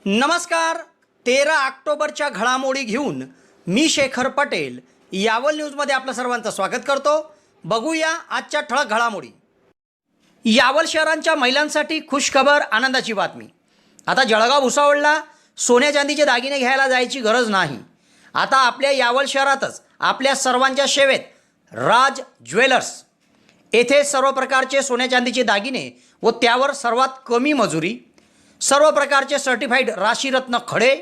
नमस्कार. 13 ऑक्टोबरच्या घडामोडी घेऊन मी शेखर पटेल यावल न्यूजमध्ये आपलं सर्वांचं स्वागत करतो. बघूया आजच्या ठळक घडामोडी. यावल शहरांच्या महिलांसाठी खुशखबर, आनंदाची बातमी. आता जळगाव भुसावळला सोन्या चांदीचे दागिने घ्यायला जायची गरज नाही. आता आपल्या यावल शहरातच आपल्या सर्वांच्या सेवेत राज ज्वेलर्स येथे सर्व प्रकारचे सोन्या चांदीचे दागिने व त्यावर सर्वात कमी मजुरी, सर्व प्रकारचे सर्टिफाईड राशीरत्न खडे,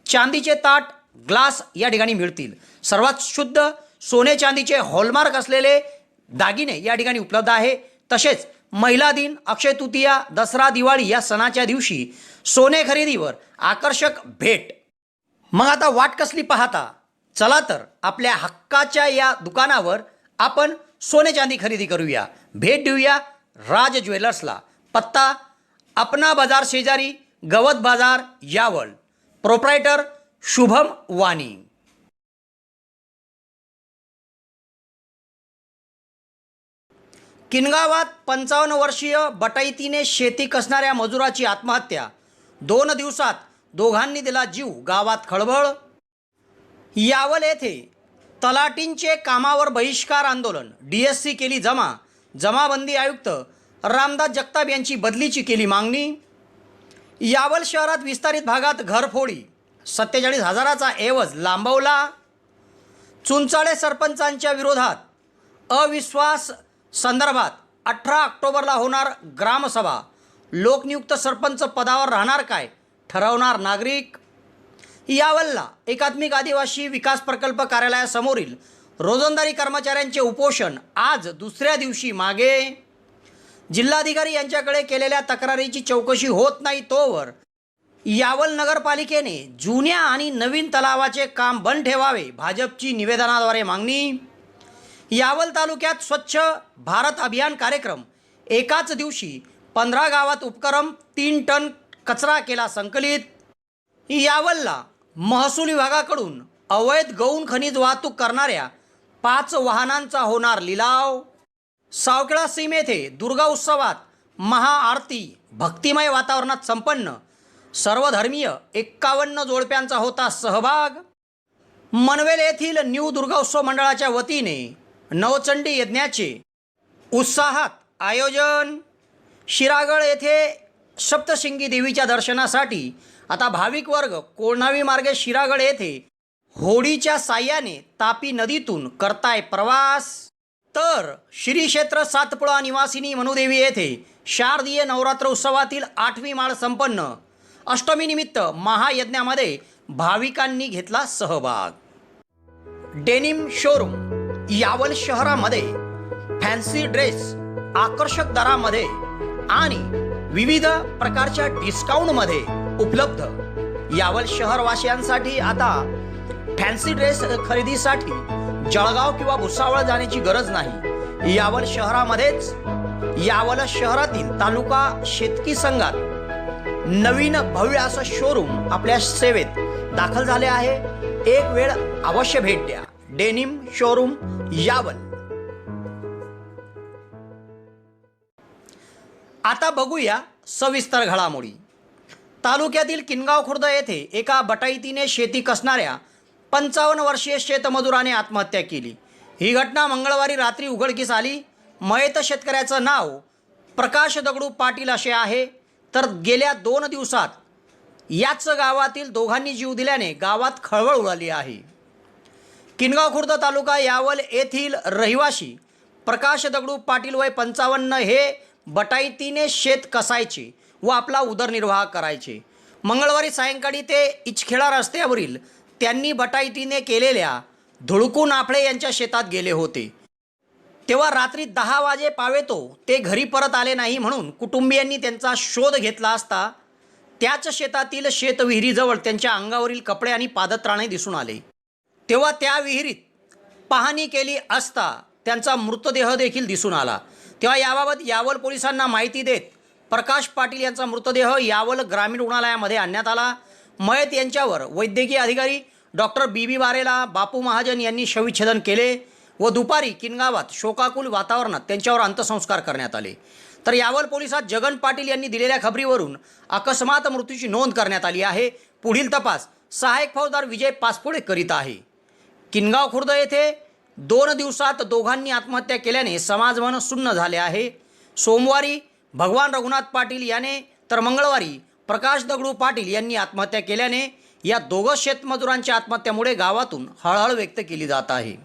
चांदीचे ताट, ग्लास या ठिकाणी मिळतील. सर्वात शुद्ध सोने चांदीचे हॉलमार्क असलेले दागिने या ठिकाणी उपलब्ध आहे. तसेच महिला दिन, अक्षय तृतीया, दसरा, दिवाळी या सणाच्या दिवशी सोने खरेदीवर आकर्षक भेट. मग आता वाट कसली पाहता, चला तर आपल्या हक्काच्या या दुकानावर आपण सोने चांदी खरेदी करूया. भेट देऊया राज ज्वेलर्सला. पत्ता अपना बाजार शेजारी, गवत बाजार, यावल. प्रोप्रायटर शुभम वाणी. किनगावात 55 वर्षीय बटाईतीने शेती कसणाऱ्या मजुराची आत्महत्या. 2 दिवसात दोघांनी दिला जीव, गावात खळबळ. यावल येथे तलाठींचे कामावर बहिष्कार आंदोलन. DSC केली जमा. जमाबंदी आयुक्त रामदास जगताप यांची बदलीची केली मागणी. यावल शहरात विस्तारित भागात घरफोडी. 47,000चा एवज लांबवला. चुंचाळे सरपंचांच्या विरोधात अविश्वास संदर्भात 18 ऑक्टोबरला होणार ग्रामसभा. लोकनियुक्त सरपंच पदावर राहणार काय, ठरवणार नागरिक. यावलला एकात्मिक आदिवासी विकास प्रकल्प कार्यालयासमोरील रोजंदारी कर्मचाऱ्यांचे उपोषण आज दुसऱ्या दिवशी मागे. जिल्हाधिकारी यांच्याकडे केलेल्या तक्रारीची चौकशी होत नाही तोवर यावल नगरपालिकेने जुन्या आणि नवीन तलावाचे काम बंद ठेवावे, भाजपची निवेदनाद्वारे मागणी. यावल तालुक्यात स्वच्छ भारत अभियान कार्यक्रम. एकाच दिवशी 15 गावात उपक्रम. 3 टन कचरा केला संकलित. यावलला महसूल विभागाकडून अवैध गौण खनिज वाहतूक करणाऱ्या 5 वाहनांचा होणार लिलाव. सावखेडा सीम येथे दुर्गा उत्सवात महाआरती भक्तिमय वातावरणात संपन्न. सर्वधर्मीय 51 जोडप्यांचा होता सहभाग. मनवेल येथील न्यू दुर्गा उत्सव मंडळाच्या वतीने नवचंडी यज्ञाचे उत्साहात आयोजन. शिरागड येथे सप्तशिंगी देवीच्या दर्शनासाठी आता भाविक वर्ग कोळणावी मार्गे शिरागड येथे होडीच्या साह्याने तापी नदीतून करताय प्रवास. तर श्री क्षेत्र सातपुडा निवासिनी मनुदेवी येथे शारदीय नवरात्र उत्सवातील 8वी माळ संपन्न. अष्टमीनिमित्त महायज्ञामध्ये भाविकांनी घेतला सहभाग. Denim showroom. यावल शहरामध्ये फॅन्सी ड्रेस आकर्षक दरामध्ये आणि विविध प्रकारच्या डिस्काउंटमध्ये उपलब्ध. यावल शहरवासियांसाठी आता फॅन्सी ड्रेस खरेदीसाठी जळगाव किंवा भुसावळ जाण्याची गरज नाही. यावल शहरामध्येच यावल शहरातील तालुका शेतकी संघात नवीन भव्य असं शोरूम आपल्या सेवेत दाखल झाले आहे. एक वेळ अवश्य भेट द्या. Denim showroom Yawal. आता बघूया सविस्तर घडामोडी. तालुक्यातील किनगाव खुर्द येथे एका बटाईतीने शेती कसणाऱ्या 55 वर्षीय शेतमजुराने आत्महत्या केली. ही घटना मंगळवारी रात्री उघडकीस आली. मयत शेतकऱ्याचं नाव प्रकाश दगडू पाटील असे आहे. तर गेल्या 2 दिवसात याच गावातील दोघांनी जीव दिल्याने गावात खळबळ उडाली आहे. किनगाव खुर्द तालुका यावल येथील रहिवासी प्रकाश दगडू पाटील वय 55 हे बटाईतीने शेत कसायचे व आपला उदरनिर्वाह करायचे. मंगळवारी सायंकाळी ते इचखेडा रस्त्यावरील त्यांनी बटाईतीने केलेल्या धुळकू नाफळे यांच्या शेतात गेले होते. तेव्हा रात्री 10 वाजे पावेतो ते घरी परत आले नाही म्हणून कुटुंबियांनी त्यांचा शोध घेतला असता त्याच शेतातील शेतविहिरीजवळ त्यांच्या अंगावरील कपडे आणि पादत्राणे दिसून आले. तेव्हा त्या विहिरीत पाहणी केली असता त्यांचा मृतदेह देखील दिसून आला. तेव्हा याबाबत यावल पोलिसांना माहिती देत प्रकाश पाटील यांचा मृतदेह यावल ग्रामीण रुग्णालयामध्ये आणण्यात आला. मयत यांच्यावर वैद्यकीय अधिकारी डॉक्टर BB बारेला, बापू महाजन यांनी शवविच्छेदन केले व दुपारी किनगावात शोकाकुल वातावरणात त्यांच्यावर अंत्यसंस्कार करण्यात आले. तर यावल पोलिसात जगन पाटील यांनी दिलेल्या खबरीवरून अकस्मात मृत्यूची नोंद करण्यात आली आहे। पुढील तपास सहाय्यक फौजदार विजय पासपोळे करीत आहे। किनगाव खुर्द येथे 2 दिवसात दोघांनी आत्महत्या केल्याने समाजमन सुन्न झाले आहे। सोमवारी भगवान रघुनाथ पाटील याने तर मंगळवारी प्रकाश दगडू पाटील यांनी आत्महत्या केल्याने या दोघं शेतमजुरांच्या आत्महत्यामुळे गावातून हळहळ व्यक्त केली जात आहे।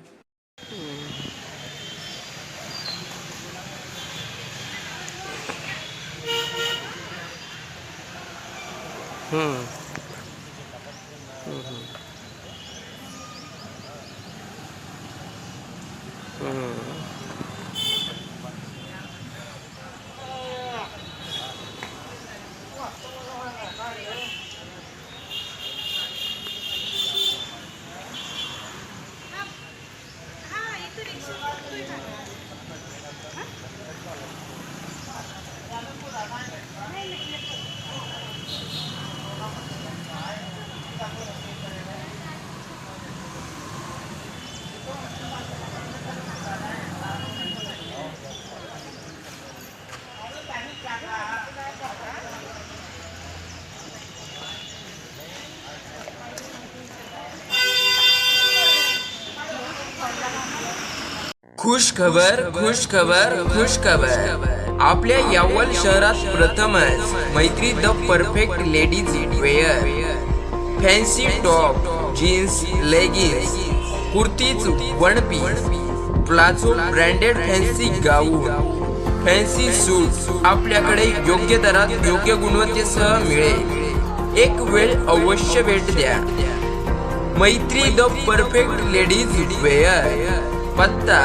खुश खबर आपल्या यावल शहरात प्रथमच Maitri the perfect ladies wear fancy top jeans leggings kurtis one piece palazzo branded fancy gown fancy suit आपल्याकडे योग्य दरात योग्य गुणवत्तेसह मिळेल। एक वेळ अवश्य भेट द्या। मैत्री द परफेक्ट लेडीज वेअर, पत्ता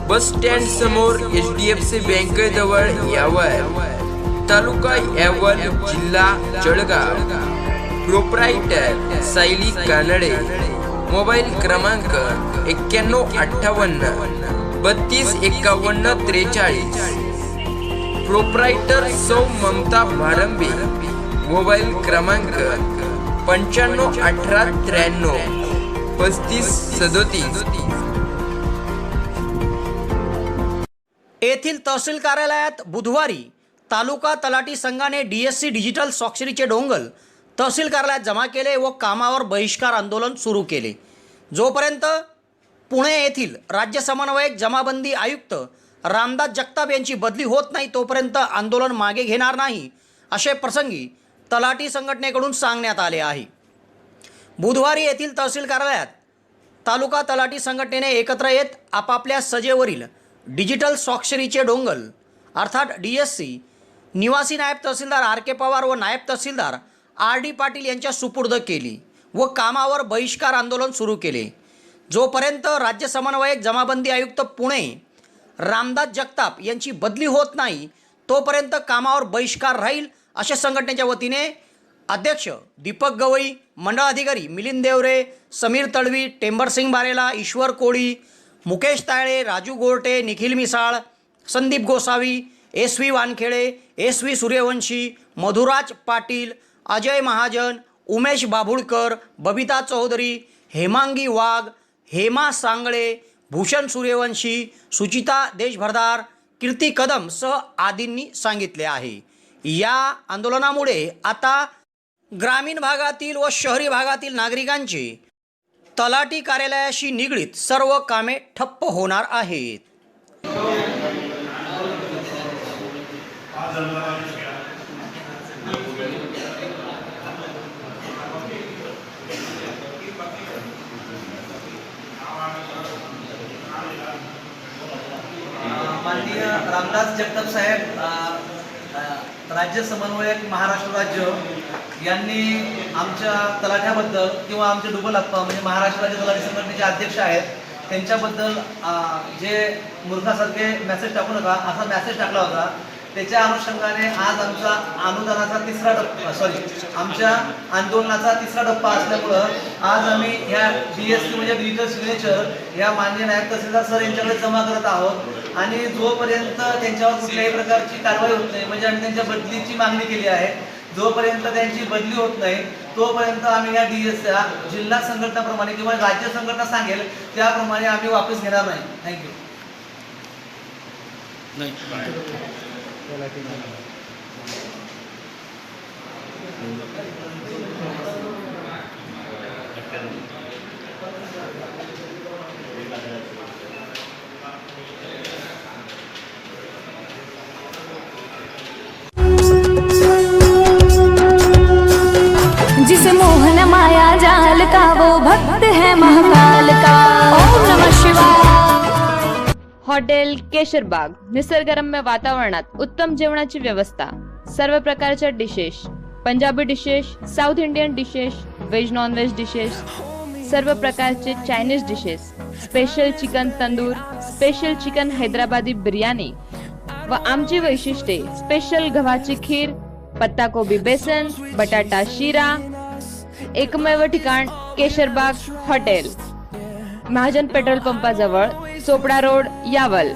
बस स्टँड समोर HDFC बँके जवळ यावल, तालुका यावल, जिल्हा जळगाव। प्रोप्रायटर सायली कानडे। मोबाईल क्रमांक 9158 32 51 43। प्रोप्रायटर सौ ममता भारंबे। मोबाईल क्रमांक 95 18 93 35 37। येथील तहसील कार्यालयात बुधवारी तालुका तलाठी संघाने DSC डिजिटल स्वाक्षरीचे डोंगल तहसील कार्यालयात जमा केले व कामावर बहिष्कार आंदोलन सुरू केले। जोपर्यंत पुणे येथील राज्य समन्वयक जमाबंदी आयुक्त रामदास जगताप यांची बदली होत नाही तोपर्यंत आंदोलन मागे घेणार नाही, असे प्रसंगी तलाठी संघटनेकडून सांगण्यात आले आहे। बुधवारी येथील तहसील कार्यालयात तालुका तलाठी संघटनेने एकत्र येत आपापल्या सजेवरील डिजिटल स्वाक्षरीचे डोंगल अर्थात DSC निवासी नायब तहसीलदार RK पवार व नायब तहसीलदार RD पाटील यांच्या सुपूर्द केली व कामावर बहिष्कार आंदोलन सुरू केले। जोपर्यंत राज्य समन्वयक जमाबंदी आयुक्त पुणे रामदास जगताप यांची बदली होत नाही तोपर्यंत कामावर बहिष्कार राहील, असे संघटनेच्या वतीने अध्यक्ष दीपक गवई, मंडळ अधिकारी मिलिंद देवरे, समीर तळवी, टेंबरसिंग बारेला, ईश्वर कोळी, मुकेश ताळे, राजू गोरटे, निखिल मिसाळ, संदीप गोसावी, SV वानखेडे, SV सूर्यवंशी, मधुराज पाटील, अजय महाजन, उमेश बाभुळकर, बबिता चौधरी, हेमांगी वाघ, हेमा सांगळे, भूषण सूर्यवंशी, सुचिता देशभरदार, कीर्ती कदम सह आदींनी सांगितले आहे। या आंदोलनामुळे आता ग्रामीण भागातील व शहरी भागातील नागरिकांची तलाठी कार्यालयाशी निगडीत सर्व कामे ठप्प होणार आहेत। माननीय रामदास जगताप साहेब, राज्य समन्वयक महाराष्ट्र राज्य यांनी आमच्या तलाठ्याबद्दल किंवा आमचे डुबल अप्पा म्हणजे महाराष्ट्र राज्य तलाठी संघटनेचे अध्यक्ष आहेत त्यांच्याबद्दल जे मूर्खासारखे मेसेज टाकू नका असा मेसेज टाकला होता। त्याच्या अनुषंगाने आज आमचा अनुदानाचा आमच्या आंदोलनाचा तिसरा टप्पा असल्यामुळं आज आम्ही ह्या DSC म्हणजे डिजिटल सिग्नेचर या माननीय नायब तहसीलदार सर यांच्याकडे जमा करत आहोत आणि जोपर्यंत त्यांच्यावर कुठल्याही प्रकारची कारवाई होत नाही म्हणजे आम्ही त्यांच्या बदलीची मागणी केली आहे, जोपर्यंत त्यांची बदली होत नाही तोपर्यंत आम्ही या DSC जिल्हा संघटनाप्रमाणे किंवा राज्य संघटना सांगेल त्याप्रमाणे आम्ही वापस घेणार नाही। थँक्यू। जिसे मोहन माया जाल का वो भक्त है महाकाल का। ओम नमः शिवाय। हॉटेल केशरबाग निसर्गरम्य वातावरणात उत्तम जेवणाची व्यवस्था, सर्व प्रकारच्या dishes, Punjabi dishes, south Indian dishes, veg non veg dishes, सर्व प्रकारचे Chinese dishes, special chicken tandoor, special chicken Hyderabadi biryani व आमची वैशिष्ट्ये स्पेशल गव्हाची खीर, पत्ताकोबी बेसन, बटाटा शिरा, एकमेव ठिकाण केशरबाग हॉटेल, महाजन पेट्रोल पंपाजवळ, Chopda road, Yawal.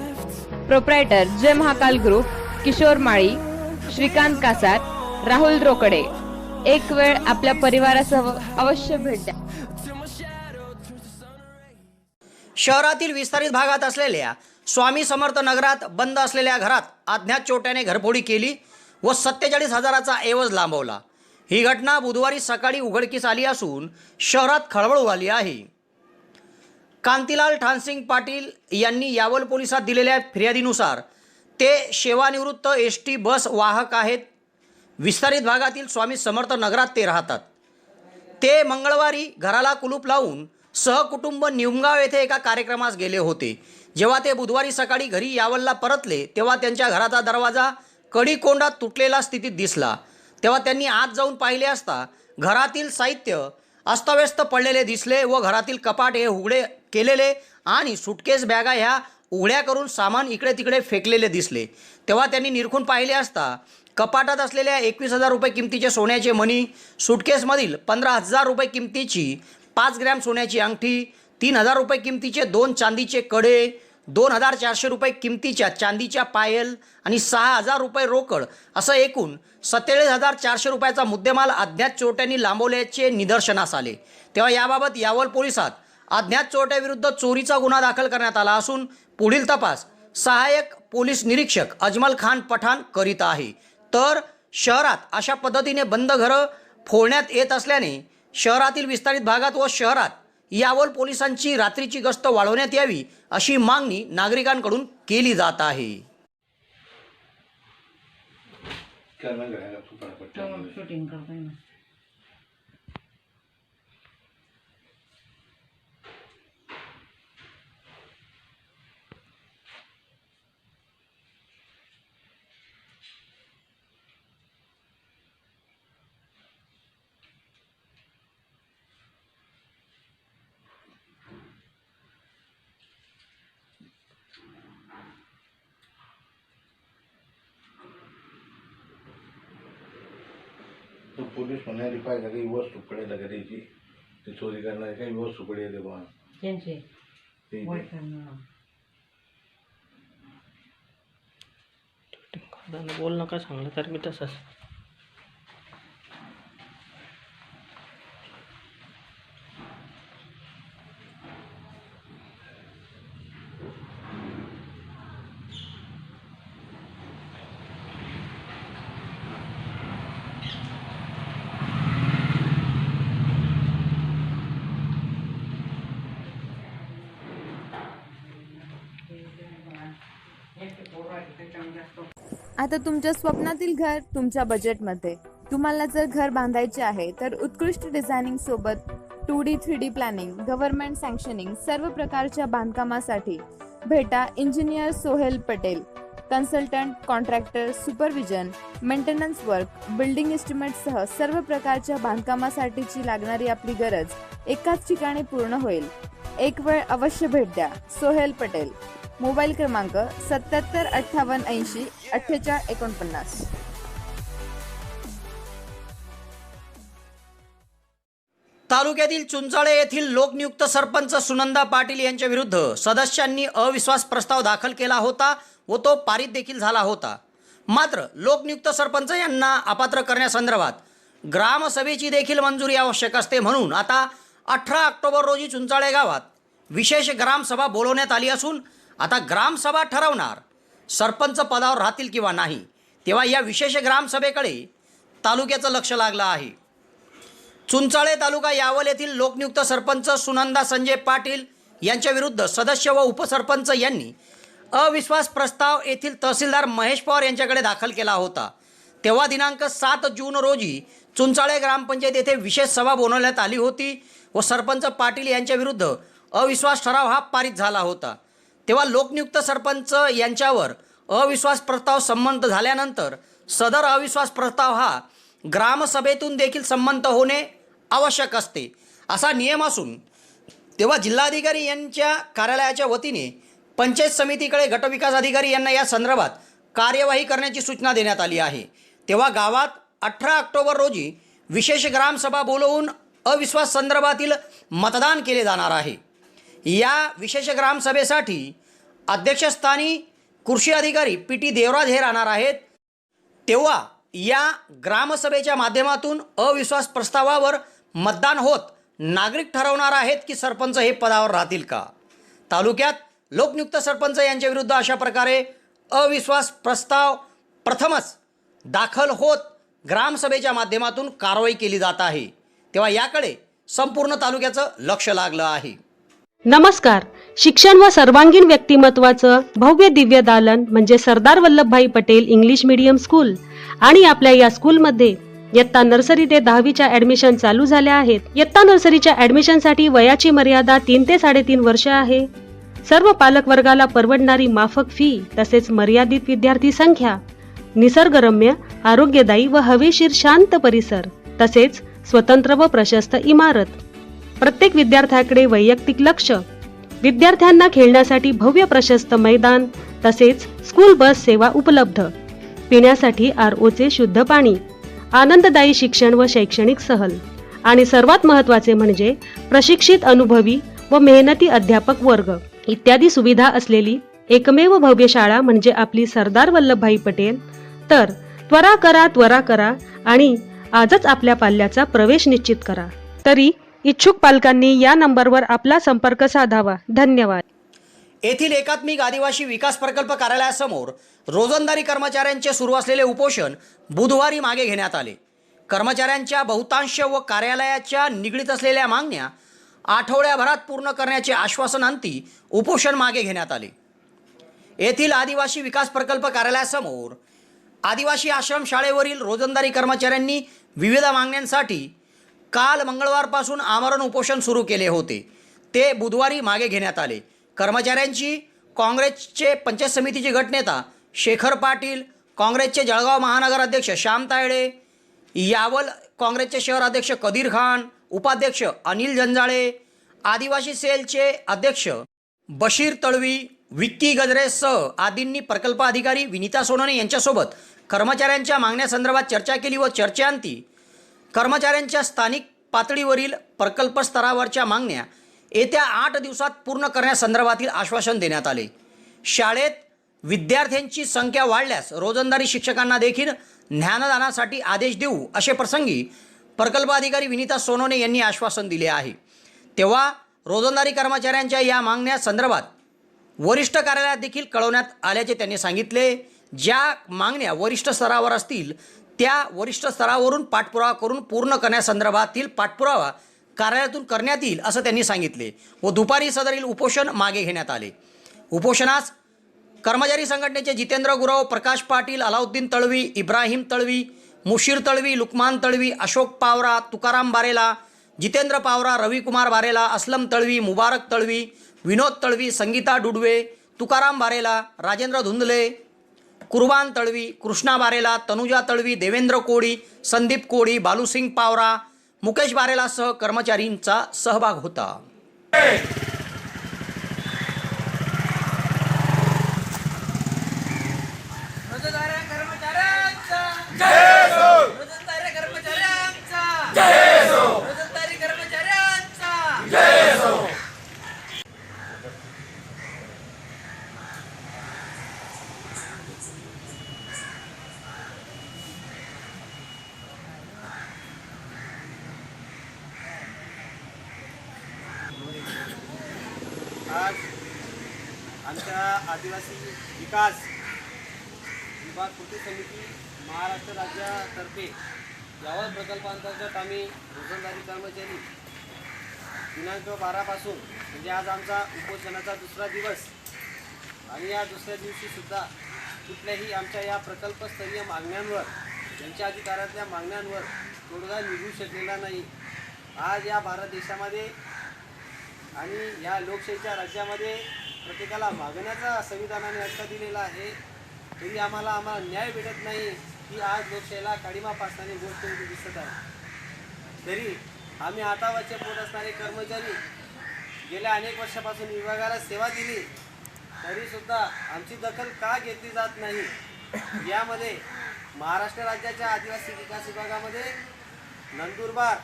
Proprietor Jai Mahakal group, Kishor Mali, Shrikant Kasar, Rahul Rokade. एक वेळ आपल्या परिवारासह अवश्य भेट द्या. शहरातील विस्तारित भागात असलेल्या स्वामी समर्थ नगरात बंद असलेल्या घरात अज्ञात चोरट्याने घरफोडी केली व 47,000चा ऐवज लांबवला. ही घटना बुधवारी सकाळी उघडकीस आली असून शहरात खळबळ उडाली आहे. कांतीलाल ठाणसिंग पाटील यांनी यावल पोलिसात दिलेल्या फिर्यादीनुसार ते सेवानिवृत्त एसटी बस वाहक आहेत. विस्तारित भागातील स्वामी समर्थ नगरात ते राहतात. ते मंगळवारी घराला कुलूप लावून सहकुटुंब निमगाव येथे एका कार्यक्रमास गेले होते. जेव्हा ते बुधवारी सकाळी घरी यावलला परतले तेव्हा त्यांच्या घराचा दरवाजा कडी-कोंडात तुटलेला स्थितीत दिसला. तेव्हा त्यांनी आत जाऊन पाहिले असता घरातील साहित्य अस्ताव्यस्त पडलेले दिसले व घरातील कपाट हे उघडे केलेले आणि सुटकेस बॅगा ह्या उघड्या करून सामान इकडे तिकडे फेकलेले दिसले. तेव्हा त्यांनी निरखून पाहिले असता कपाटात असलेल्या 21,000 रुपये किमतीचे सोन्याचे मणी, सुटकेसमधील 15,000 रुपये किमतीची 5 ग्रॅम सोन्याची अंगठी, 3,000 रुपये किमतीचे 2 चांदीचे कडे, 2,400 रुपये किमतीच्या चांदीच्या पायल आणि 6,000 रुपये रोकड असं एकूण 47,400 रुपयाचा मुद्देमाल अज्ञात चोरट्यांनी लांबवल्याचे निदर्शनास आले. तेव्हा याबाबत यावल पोलिसात अज्ञात चोरट्याविरुद्ध चोरीचा गुन्हा दाखल करण्यात आला असून पुढील तपास सहाय्यक पोलीस निरीक्षक अजमल खान पठाण करीत आहे. तर शहरात अशा पद्धतीने बंद घरं फोडण्यात येत असल्याने शहरातील विस्तारित भागात व शहरात यावल पोलिसांची रात्रीची गस्त वाढवण्यात यावी अशी मागणी नागरिकांकडून केली जात आहे. शूटिंग करतोय ना. तो पुलिस म्हणाली पाहिजे काही वस्तू पडेल का त्याची, ते चोरी करणारी काही वस्तू पडेल बा त्यांचे ते बोल नका सांगलं तर मी तसंच. आता तुमच्या स्वप्नातील घर तुमच्या बजेटमध्ये. तुम्हाला जर घर बांधायचे आहे तर उत्कृष्ट डिझायनिंग सोबत 2D 3D प्लॅनिंग, गव्हर्नमेंट सँक्शनिंग सर्व प्रकारच्या बांधकामासाठी भेटा engineer Sohel Patel. Consultant, contractor, supervision, maintenance work, building एस्टिमेटसह सर्व प्रकारच्या बांधकामासाठीची लागणारी आपली गरज एकाच ठिकाणी पूर्ण होईल. एक वेळ अवश्य भेट द्या. सोहेल पटेल. मोबाईल क्रमांक 77 58 80 48 49. तालुक्यातील चुंचाळे येथील लोकनियुक्त सरपंच सुनंदा पाटील यांच्या विरुद्ध सदस्यांनी अविश्वास प्रस्ताव दाखल केला होता व तो पारित देखील झाला होता. मात्र लोकनियुक्त सरपंच यांना अपात्र करण्यासंदर्भात ग्रामसभेची देखील मंजुरी आवश्यक असते. म्हणून आता 18 ऑक्टोबर रोजी चुंचाळे गावात विशेष ग्रामसभा बोलवण्यात आली असून आता ग्रामसभा ठरवणार सरपंच पदावर राहतील किंवा नाही तेव्हा या विशेष ग्रामसभेकडे तालुक्याचं लक्ष लागलं आहे. चुंचाळे तालुका यावल येथील लोकनियुक्त सरपंच सुनंदा संजय पाटील यांच्या विरुद्ध सदस्य व उपसरपंच यांनी अविश्वास प्रस्ताव येथील तहसीलदार महेश पवार यांच्याकडे दाखल केला होता. तेव्हा दिनांक 7 जून रोजी चुंचाळे ग्रामपंचायत येथे विशेष सभा बोलवण्यात आली होती व सरपंच पाटील यांच्या विरुद्ध अविश्वास ठराव हा पारित झाला होता. तेव्हा लोकनियुक्त सरपंच यांच्यावर अविश्वास प्रस्ताव संमत झाल्यानंतर सदर अविश्वास प्रस्ताव हा ग्रामसभेतून देखील संमत होणे आवश्यक असते असा नियम असून तेव्हा जिल्हाधिकारी यांच्या कार्यालयाच्या वतीने पंचायत समितीकडे गटविकास अधिकारी यांना या संदर्भात कार्यवाही करण्याची सूचना देण्यात आली आहे. तेव्हा गावात 18 ऑक्टोबर रोजी विशेष ग्रामसभा बोलवून अविश्वास संदर्भातील मतदान केले जाणार आहे. या विशेष ग्रामसभेसाठी अध्यक्षस्थानी कृषी अधिकारी PT देवराज हे राहणार आहेत. तेव्हा या ग्रामसभेच्या माध्यमातून अविश्वास प्रस्तावावर मतदान होत नागरिक ठरवणार आहेत की सरपंच हे पदावर राहतील का. तालुक्यात लोकनियुक्त सरपंच यांच्या विरुद्ध अशा प्रकारे अविश्वास प्रस्ताव प्रथमच दाखल होत ग्रामसभेच्या माध्यमातून कारवाई केली जात आहे. तेव्हा याकडे संपूर्ण तालुक्याचं लक्ष लागलं आहे. नमस्कार. शिक्षण व सर्वांगीण व्यक्तिमत्वाचं भव्य दिव्य दालन म्हणजे Sardar Vallabhbhai Patel English medium school आणि आपल्या या स्कूलमध्ये इयत्ता नर्सरी ते 10वीच्या ऍडमिशन चालू झाल्या आहेत. इयत्ता नर्सरीच्या ऍडमिशनसाठी वयाची मर्यादा 3 ते 3.5 वर्ष आहे. सर्व पालक वर्गाला परवडणारी माफक फी तसेच मर्यादित विद्यार्थी संख्या, निसर्गरम्य, आरोग्यदायी व हवेशीर शांत परिसर तसेच स्वतंत्र व प्रशस्त इमारत, प्रत्येक विद्यार्थ्याकडे वैयक्तिक लक्ष, विद्यार्थ्यांना खेळण्यासाठी भव्य प्रशस्त मैदान तसेच स्कूल बस सेवा उपलब्ध, पिण्यासाठी ROचे शुद्ध पाणी, आनंददायी शिक्षण व शैक्षणिक सहल आणि सर्वात महत्त्वाचे म्हणजे प्रशिक्षित अनुभवी व मेहनती अध्यापक वर्ग इत्यादी सुविधा असलेली एकमेव भव्य शाळा म्हणजे आपली सरदार वल्लभभाई पटेल. तर त्वरा करा आणि आजच आपल्या पाल्याचा प्रवेश निश्चित करा. तरी इच्छुक पालकांनी या नंबरवर आपला संपर्क साधावा. धन्यवाद. येथील एकात्मिक आदिवासी विकास प्रकल्प कार्यालयासमोर रोजंदारी कर्मचाऱ्यांचे सुरू असलेले उपोषण बुधवारी मागे घेण्यात आले. कर्मचाऱ्यांच्या बहुतांश व कार्यालयाच्या निगडीत असलेल्या मागण्या आठवड्याभरात पूर्ण करण्याचे आश्वासन अंती उपोषण मागे घेण्यात आले. येथील आदिवासी विकास प्रकल्प कार्यालयासमोर आदिवासी आश्रम शाळेवरील रोजंदारी कर्मचाऱ्यांनी विविध मागण्यांसाठी काल मंगळवारपासून आमरण उपोषण सुरू केले होते. ते बुधवारी मागे घेण्यात आले. कर्मचाऱ्यांची काँग्रेसचे पंचायत समितीचे गटनेता शेखर पाटील, काँग्रेसचे जळगाव महानगर अध्यक्ष श्याम तायडे, यावल काँग्रेसचे शहर अध्यक्ष कदीर खान, उपाध्यक्ष अनिल जंजाळे, आदिवासी सेलचे अध्यक्ष बशीर तळवी, विक्की गजरेसह आदींनी प्रकल्प अधिकारी विनीता सोनवणे यांच्यासोबत कर्मचाऱ्यांच्या मागण्यासंदर्भात चर्चा केली व चर्चेअंती कर्मचाऱ्यांच्या स्थानिक पातळीवरील प्रकल्प स्तरावरच्या मागण्या येत्या 8 दिवसात पूर्ण करण्यासंदर्भातील आश्वासन देण्यात आले. शाळेत विद्यार्थ्यांची संख्या वाढल्यास रोजंदारी शिक्षकांना देखील ज्ञानदानासाठी आदेश देऊ असे प्रसंगी प्रकल्प अधिकारी विनीता सोनवणे यांनी आश्वासन दिले आहे. तेव्हा रोजंदारी कर्मचाऱ्यांच्या या मागण्या संदर्भात वरिष्ठ कार्यालयात देखील कळवण्यात आल्याचे त्यांनी सांगितले. ज्या मागण्या वरिष्ठ स्तरावर असतील त्या वरिष्ठ स्तरावरून पाठपुरावा करून पूर्ण करण्यासंदर्भातील पाठपुरावा कार्यालयातून करण्यात येईल असं त्यांनी सांगितले व दुपारी सदरील उपोषण मागे घेण्यात आले. उपोषणास कर्मचारी संघटनेचे जितेंद्र गुरव, प्रकाश पाटील, अलाउद्दीन तळवी, इब्राहिम तळवी, मुशीर तळवी, लुकमान तळवी, अशोक पावरा, तुकाराम बारेला, जितेंद्र पावरा, रविकुमार बारेला, असलम तळवी, मुबारक तळवी, विनोद तळवी, संगीता डुडवे, तुकाराम बारेला, राजेंद्र धुंदले, कुर्बान तळवी, कृष्णा बारेला, तनुजा तळवी, देवेंद्र कोळी, संदीप कोळी, बालूसिंग पावरा, मुकेश बारेलासह कर्मचारींचा सहभाग होता. आज आमच्या आदिवासी विकास विभाग कृती समिती महाराष्ट्र राज्यातर्फे यावल प्रकल्पांतर्गत आम्ही रोजंदारी कर्मचारी दिनांक 12 पासून म्हणजे आज आमचा उपोषणाचा दुसरा दिवस आणि या दुसऱ्या दिवशी सुद्धा कुठल्याही आमच्या या प्रकल्पस्तरीय मागण्यांवर त्यांच्या अधिकारातल्या मागण्यांवर तोडगा निघू शकलेला नाही. आज या भारत देशामध्ये आणि या लोकशाहीच्या राज्यामध्ये प्रत्येकाला मागण्याचा संविधानाने हक्क दिलेला आहे, तरी आम्हाला न्याय भेटत नाही की आज लोकशाहीला काळीमा फासणारी गोष्ट इथे दिसत आहे. तरी आम्ही हातावरचे पोट असणारे कर्मचारी गेल्या अनेक वर्षापासून विभागाला सेवा दिली, तरीसुद्धा आमची दखल का घेतली जात नाही. यामध्ये महाराष्ट्र राज्याच्या आदिवासी विकास विभागामध्ये नंदुरबार,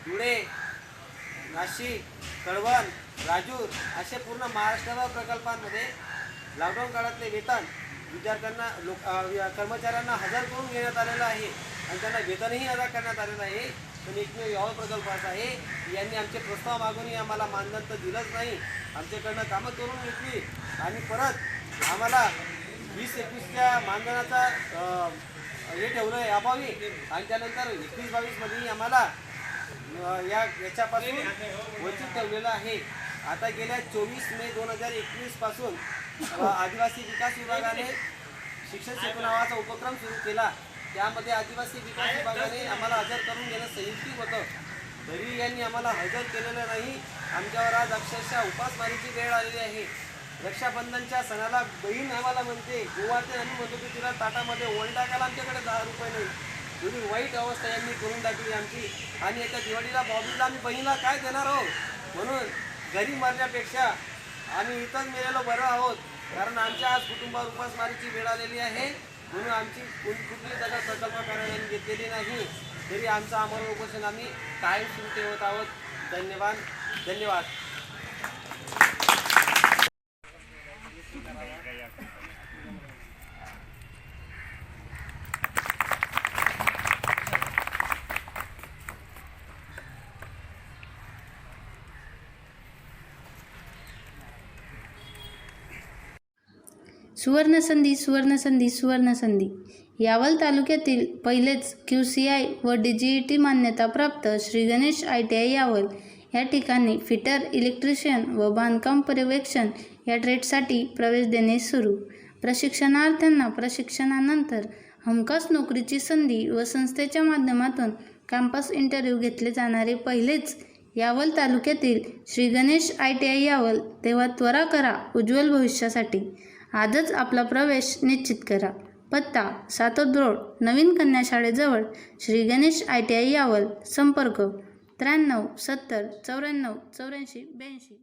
धुळे, नाशिक, कळवण, राजूर असे पूर्ण महाराष्ट्रभर प्रकल्पांमध्ये लॉकडाऊन काळातले वेतन विद्यार्थ्यांना कर्मचाऱ्यांना हजर करून घेण्यात आलेलं आहे आणि त्यांना वेतनही अदा करण्यात आलेलं आहे. पण एकमेव यावल प्रकल्प असा आहे, यांनी आमचे प्रस्ताव मागूनही आम्हाला मानधन तर दिलंच नाही, आमच्याकडनं कामं करून घेतली आणि परत आम्हाला 20-21च्या मानधनाचा हे ठेवलं आहे अभावी आणि त्यानंतर 21-22मध्येही आम्हाला याच्यापासून वंचित ठेवलेलं आहे. आता गेल्या 24 मे 2021 पासून आदिवासी विकास विभागाने शिक्षण सेतू नावाचा उपक्रम सुरू केला. त्यामध्ये आदिवासी विकास विभागाने आम्हाला हजर करून घेणं संयुक्तिक होतं, तरी यांनी आम्हाला हजर केलेलं नाही. आमच्यावर आज अक्षरशः उपासमारीची वेळ आलेली आहे. रक्षाबंधनच्या सणाला बहीण आम्हाला म्हणते, गोवाते आम्ही म्हणतो की तिला ताटामध्ये ओळ टाकायला आमच्याकडे 10 रुपये नाही. एवढी वाईट अवस्था यांनी करून टाकली आमची. आणि येत्या दिवाळीला भाऊबीजला आम्ही बहिणीला काय देणार आहोत? म्हणून घरी मरण्यापेक्षा आम्ही इथंच मेलेलो बरं आहोत, कारण आमच्या आज कुटुंबावर उपासमारीची वेळ आलेली आहे. म्हणून आमची कुठली दखल प्रकल्प कार्यालयाने घेतलेली नाही, तरी आमचं आमरण उपोषण आम्ही कायम सुरू ठेवत आहोत. धन्यवाद. सुवर्णसंधी सुवर्णसंधी सुवर्णसंधी यावल तालुक्यातील पहिलेच QCI व DGET मान्यताप्राप्त श्री गणेश ITI यावल या ठिकाणी फिटर, इलेक्ट्रिशियन व बांधकाम पर्यवेक्षण या ट्रेडसाठी प्रवेश देणे सुरू. प्रशिक्षणार्थ्यांना प्रशिक्षणानंतर हमखास नोकरीची संधी व संस्थेच्या माध्यमातून कॅम्पस इंटरव्ह्यू घेतले जाणारे पहिलेच यावल तालुक्यातील श्री गणेश ITI यावल. तेव्हा त्वरा करा उज्ज्वल भविष्यासाठी. आजच आपला प्रवेश निश्चित करा. पत्ता सातोद रोड, नवीन कन्या शाळेजवळ, श्री गणेश ITI यावल. संपर्क 93 70 94 84 82.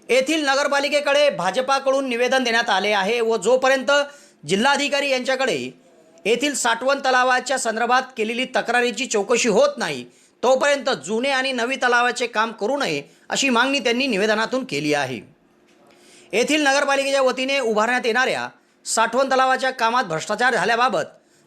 येथील नगरपालिकेकडे भाजपाकडून निवेदन देण्यात आले आहे व जोपर्यंत जिल्हाधिकारी यांच्याकडे येथील साठवण तलावाच्या संदर्भात केलेली तक्रारीची चौकशी होत नाही, तोपर्यंत जुने आणि नवी तलावाचे काम करू नये अशी मागणी त्यांनी निवेदनातून केली आहे. येथील नगरपालिकेच्या वतीने उभारण्यात येणाऱ्या साठवण तलावाच्या कामात भ्रष्टाचार झाल्याबाबत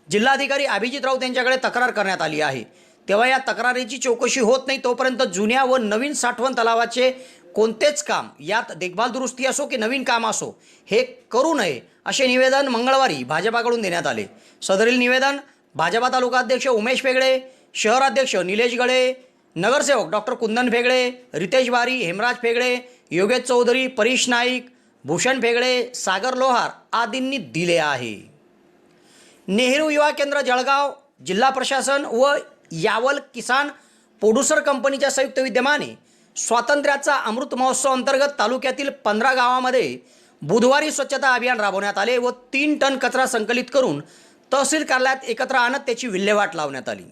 जिल्हाधिकारी अभिजित राऊत यांच्याकडे तक्रार करण्यात आली आहे. तेव्हा या तक्रारीची चौकशी होत नाही तोपर्यंत जुन्या व नवीन साठवण तलावाचे कोणतेच काम, यात देखभाल दुरुस्ती असो की नवीन काम असो, हे करू नये असे निवेदन मंगळवारी भाजपाकडून देण्यात आले. सदरील निवेदन भाजपा तालुकाध्यक्ष उमेश फेगडे, शहराध्यक्ष निलेश गळे, नगरसेवक डॉक्टर कुंदन फेगडे, रितेश बारी, हेमराज फेगडे, योगेश चौधरी, परीश नाईक, भूषण फेगडे, सागर लोहार आदींनी दिले आहे. नेहरू युवा केंद्र जळगाव, जिल्हा प्रशासन व यावल किसान प्रोड्युसर कंपनीच्या संयुक्त विद्यमाने स्वातंत्र्याचा अमृत महोत्सव अंतर्गत तालुक्यातील 15 गावामध्ये बुधवारी स्वच्छता अभियान राबवण्यात आले व 3 टन कचरा संकलित करून तहसील कार्यालयात एकत्र आणत त्याची विल्हेवाट लावण्यात आली.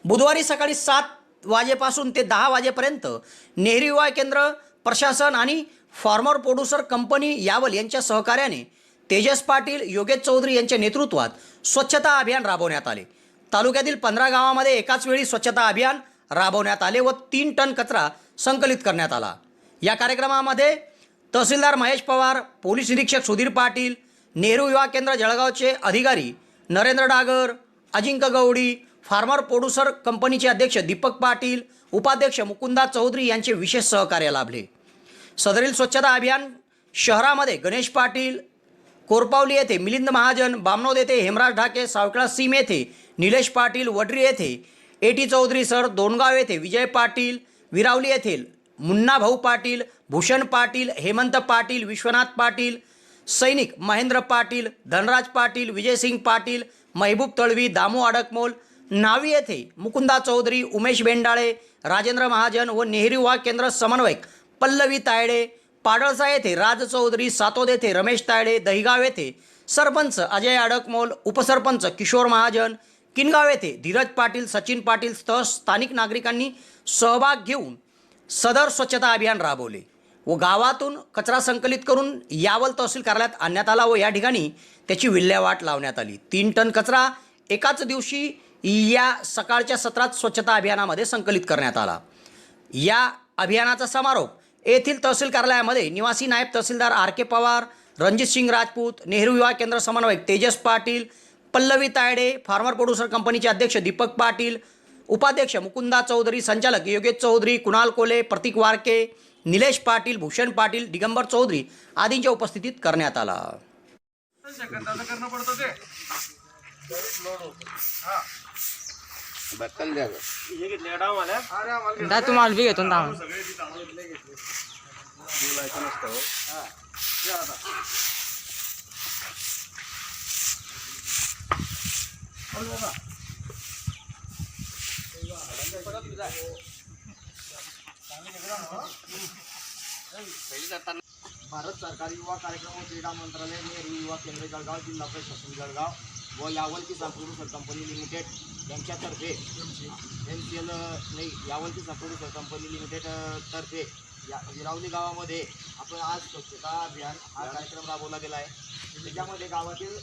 बुधवारी सकाळी 7 वाजेपासून ते 10 वाजेपर्यंत नेहरू युवा केंद्र, प्रशासन आणि फार्मर प्रोड्युसर कंपनी यावल यांच्या सहकार्याने तेजस पाटील, योगेश चौधरी यांच्या नेतृत्वात स्वच्छता अभियान राबवण्यात आले. तालुक्यातील 15 गावामध्ये एकाच वेळी स्वच्छता अभियान राबवण्यात आले व 3 टन कचरा संकलित करण्यात आला. या कार्यक्रमामध्ये तहसीलदार महेश पवार, पोलीस निरीक्षक सुधीर पाटील, नेहरू युवा केंद्र जळगावचे अधिकारी नरेंद्र डागर, अजिंक्य गवडी, फार्मर प्रोड्युसर कंपनीचे अध्यक्ष दीपक पाटील, उपाध्यक्ष मुकुंदा चौधरी यांचे विशेष सहकार्य लाभले. सदरील स्वच्छता अभियान शहरामध्ये गणेश पाटील, कोरपावली येथे मिलिंद महाजन, बामनोद येथे हेमराज ढाके, सावखेळा सीम येथे निलेश पाटील, वडरी येथे एटी चौधरी सर, दोनगाव येथे विजय पाटील, विरावली येथील मुन्ना भाऊ पाटील, भूषण पाटील, हेमंत पाटील, विश्वनाथ पाटील, सैनिक महेंद्र पाटील, धनराज पाटील, विजयसिंग पाटील, महबूब तळवी, दामू अडकमोल, नावी येथे मुकुंदा चौधरी, उमेश बेंडाळे, राजेंद्र महाजन व नेहरू युवा केंद्र समन्वयक पल्लवी तायडे, पाडळसा येथे राज चौधरी, सातोद येथे रमेश तायडे, दहिगाव येथे सरपंच अजय अडकमोल, उपसरपंच किशोर महाजन, किनगाव येथे धीरज पाटील, सचिन पाटील सह स्थानिक नागरिकांनी सहभाग घेऊन सदर स्वच्छता अभियान राबवले व गावातून कचरा संकलित करून यावल तहसील कार्यालयात आणण्यात आला व या ठिकाणी त्याची विल्हेवाट लावण्यात आली. 3 टन कचरा एकाच दिवशी या सकाळच्या सत्रात स्वच्छता अभियानामध्ये संकलित करण्यात आला. या अभियानाचा समारोप येथील तहसील कार्यालयामध्ये निवासी नायब तहसीलदार आर के पवार, रणजित सिंग राजपूत, नेहरू युवा केंद्र समन्वयक तेजस पाटील, पल्लवी तायडे, फार्मर प्रोड्युसर कंपनीचे अध्यक्ष दीपक पाटील, उपाध्यक्ष मुकुंदा चौधरी, संचालक योगेश चौधरी, कुणाल कोले, प्रतीक वारके, निलेश पाटील, भूषण पाटील, दिगंबर चौधरी आदींच्या उपस्थितीत करण्यात आला. तुम्हाला बी घेतो ना भारत सरकार युवा कार्यक्रम व क्रीडा मंत्रालय, नेहरू युवा केंद्र जळगाव, जिल्हा प्रशासन जळगाव व यावल किसान प्रोड्युसर कंपनी लिमिटेड यांच्यातर्फे यावल किसान प्रोड्युसर कंपनी लिमिटेड तर्फे विरावली गावामध्ये आपण आज स्वच्छता अभियान हा कार्यक्रम राबवला गेला आहे. त्याच्यामध्ये गावातील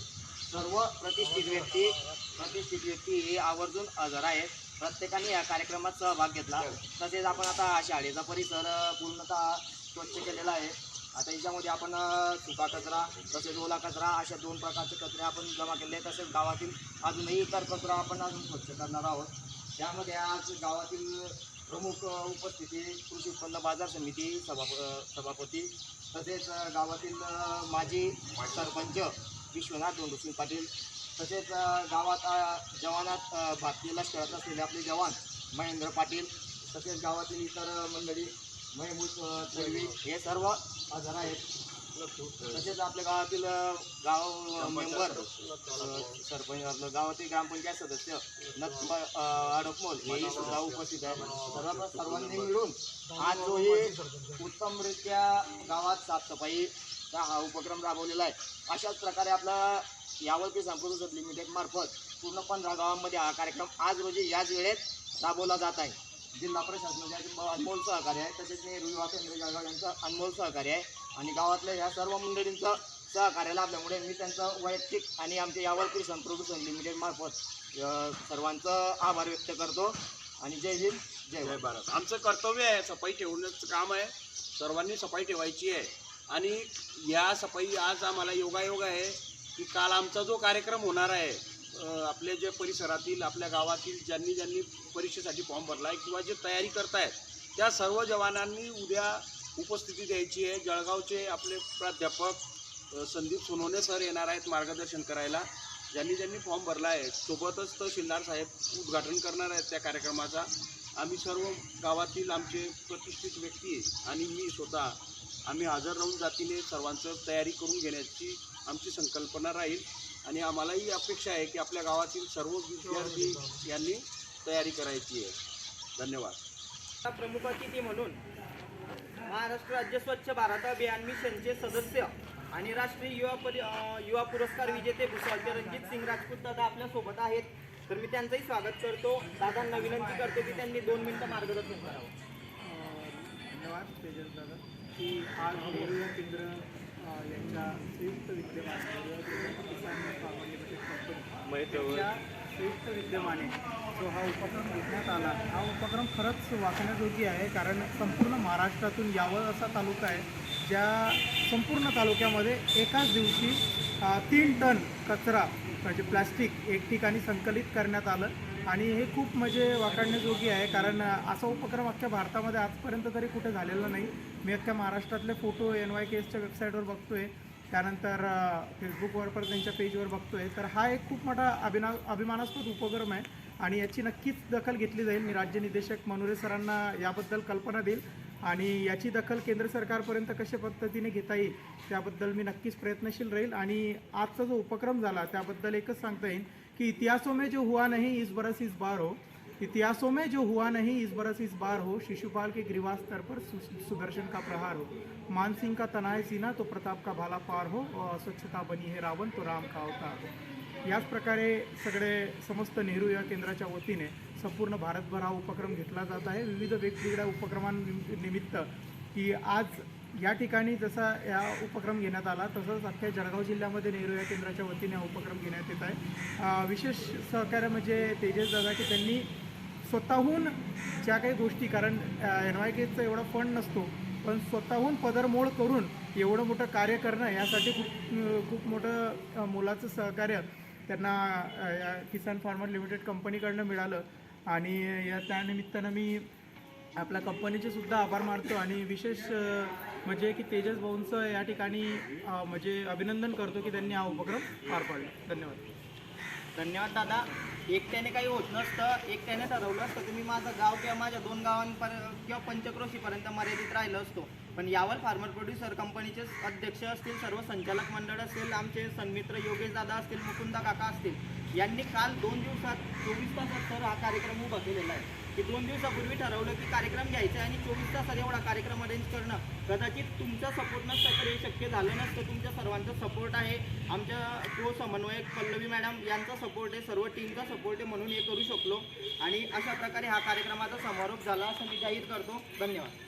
सर्व प्रतिष्ठित व्यक्ती हे आवर्जून हजर आहेत. प्रत्येकाने या कार्यक्रमात सहभाग घेतला. तसेच आपण आता शाळेचा परिसर पूर्णतः स्वच्छ केलेला आहे. आता याच्यामध्ये आपण सुका कचरा तसेच ओला कचरा अशा 2 प्रकारचे कचरे आपण जमा केले. तसेच गावातील अजूनही इतर कचरा आपण अजून स्वच्छ करणार आहोत. त्यामध्ये आज गावातील प्रमुख उपस्थिती कृषी उत्पन्न बाजार समिती सभापती तसेच गावातील माजी सरपंच विश्वनाथ धोंडसिंग पाटील, तसेच गावात जवानात भारतीय लष्करात असलेले आपले जवान महेंद्र पाटील, तसेच गावातील इतर मंडळी महबूब तळवी हे सर्व हजर आहेत. तसेच आपल्या गावातील मेंबर सरपंच आपलं गावातील ग्रामपंचायत सदस्य अडकमोल हेही सुद्धा उपस्थित आहे. सर्वांनी मिळून आज जो हे उत्तमरित्या गावात साफसफाईचा हा उपक्रम राबवलेला आहे. अशाच प्रकारे आपला यावल किसान प्रोड्युसर लिमिटेड मार्फत पूर्ण 15 गावांमध्ये हा कार्यक्रम आज रोजी याच वेळेत राबवला जात आहे. जिल्हा प्रशासनाचे अनमोल सहकार्य आहे, तसेच नेहरू युवा केंद्र जळगाव यांचं अनमोल सहकार्य आहे आणि गावातल्या ह्या सर्व मंडळींचं सहकार्य लाभल्यामुळे मी त्यांचं वैयक्तिक आणि आमच्या यावल किसान प्रोड्युसर लिमिटेड मार्फत सर्वांचं आभार व्यक्त करतो आणि जय हिंद जय भारत. आमचं कर्तव्य आहे, सफाई ठेवण्याचं काम आहे. सर्वांनी सफाई ठेवायची आहे आणि या सफाई आज आम्हाला योगायोग आहे की काल आमचा जो कार्यक्रम होणार आहे आपले जे परिसरातील आपल्या गावातील ज्यांनी परीक्षेसाठी फॉर्म भरला आहे किंवा जे तयारी करतायत त्या सर्व जवानांनी उद्या उपस्थिती द्यायची आहे. जळगावचे आपले प्राध्यापक संदीप सोनवणे सर येणार आहेत मार्गदर्शन करायला. ज्यांनी फॉर्म भरला आहे सोबतच तहसीलदार साहेब उद्घाटन करणार आहेत त्या कार्यक्रमाचा. आम्ही सर्व गावातील आमचे प्रतिष्ठित व्यक्ती आणि मी स्वतः आम्ही हजर राहून जातीने सर्वांचं तयारी करून घेण्याची आमची संकल्पना राहील आणि आम्हालाही अपेक्षा आहे की आपल्या गावातील सर्व विद्यार्थी यांनी तयारी करायची आहे. धन्यवाद. प्रमुख अतिथी म्हणून महाराष्ट्र राज्य स्वच्छ भारत अभियान मिशनचे सदस्य आणि राष्ट्रीय युवा पुरस्कार विजेते भुसावळचे रणजित सिंग राजपूत दादा आपल्यासोबत आहेत. तर मी त्यांचंही स्वागत करतो. दादांना विनंती करतो की त्यांनी 2 मिनिटं मार्गदर्शन करावं. धन्यवाद तेजस दादा की आज नेहरू युवा केंद्र यांच्या संयुक्त विद्यमाने किसान फार्मर लिमिटेड कंपनी संयुक्त विद्यमाने जो हा उपक्रम घेण्यात आला. हा उपक्रम खरंच वाचण्याजोगी आहे, कारण संपूर्ण महाराष्ट्रातून यावल असा तालुका आहे ज्या संपूर्ण तालुक्यामध्ये एकाच दिवशी 3 टन कचरा म्हणजे प्लॅस्टिक एक ठिकाणी संकलित करण्यात आलं आणि हे खूप म्हणजे वाखाणण्याजोगी आहे, कारण असा उपक्रम अख्ख्या भारतामध्ये आजपर्यंत तरी कुठे झालेला नाही. मी अख्ख्या महाराष्ट्रातले फोटो NYKSच्या वेबसाईटवर बघतोय त्यानंतर फेसबुकवर पण त्यांच्या पेजवर बघतो आहे. तर हा एक खूप मोठा अभिमानास्पद उपक्रम आहे आणि याची नक्कीच दखल घेतली जाईल. मी राज्य निदेशक मनोरे सरांना याबद्दल कल्पना देईल आणि याची दखल केंद्र सरकारपर्यंत कशा पद्धतीने घेता येईल त्याबद्दल मी नक्कीच प्रयत्नशील राहील. आणि आजचा जो उपक्रम झाला त्याबद्दल एकच सांगता येईल की इतिहासों में जो हुआ नहीं इस बरस इस बार हो, इतिहासों में जो हुआ नहीं इस बरस इस बार हो, शिशुपाल के ग्रीवा स्तर पर सुदर्शन का प्रहार हो, मानसिंह का तनाए सीना तो प्रताप का भाला पार हो, और अस्वच्छता बनी है रावण तो राम का अवतार हो. याच प्रकारे सगळे समस्त नेहरू युवा केंद्राच्या वतीने संपूर्ण भारतभर हा उपक्रम घेतला जात आहे. विविध वेगवेगळ्या उपक्रमांनिमित्त की आज या ठिकाणी जसा या उपक्रम घेण्यात आला तसंच अख्ख्या जळगाव जिल्ह्यामध्ये नेहरू युवा केंद्राच्या वतीने हा उपक्रम घेण्यात येत आहे. विशेष सहकार्य म्हणजे तेजस दादा की त्यांनी स्वतःहून ज्या काही गोष्टी, कारण NYKचा एवढा फंड नसतो, पण स्वतःहून पदरमोड करून एवढं मोठं कार्य करणं यासाठी खूप मोठं मोलाचं सहकार्य त्यांना या किसान फार्मर लिमिटेड कंपनीकडनं मिळालं. आणि या त्यानिमित्तानं मी आपल्या कंपनीचे सुद्धा आभार मानतो आणि विशेष म्हणजे की तेजस भाऊंचं या ठिकाणी म्हणजे अभिनंदन करतो की त्यांनी हा उपक्रम पार पाडला. धन्यवाद. धन्यवाद दादा. एकट्याने काही होत नसतं, एकट्याने ठरवलं असतं तुम्ही माझं गाव किंवा माझ्या 2 गावांपर्यंत किंवा पंचक्रोशीपर्यंत मर्यादित राहिलं असतो. पण यावल फार्मर प्रोड्युसर कंपनीचे अध्यक्ष असतील, सर्व संचालक मंडळ असेल, आमचे सन्मित्र योगेश दादा असतील, मुकुंदा काका असतील, यांनी काल 2 दिवसात 24 तासात सर हा कार्यक्रम उभा केलेला आहे. की 2 दिवसापूर्वी ठरवलं की कार्यक्रम घ्यायचा आणि 24 तासात एवढा कार्यक्रम अरेंज करणं कदाचित तुमचा सपोर्ट नसतं तर हे शक्य झालं नसतं. तुमच्या सर्वांचा सपोर्ट आहे, आमच्या को समन्वयक पल्लवी मॅडम यांचा सपोर्ट आहे, सर्व टीमचा सपोर्ट आहे, म्हणून हे करू शकलो. आणि अशा प्रकारे हा कार्यक्रमाचा समारोप झाला असं मी जाहीर करतो. धन्यवाद.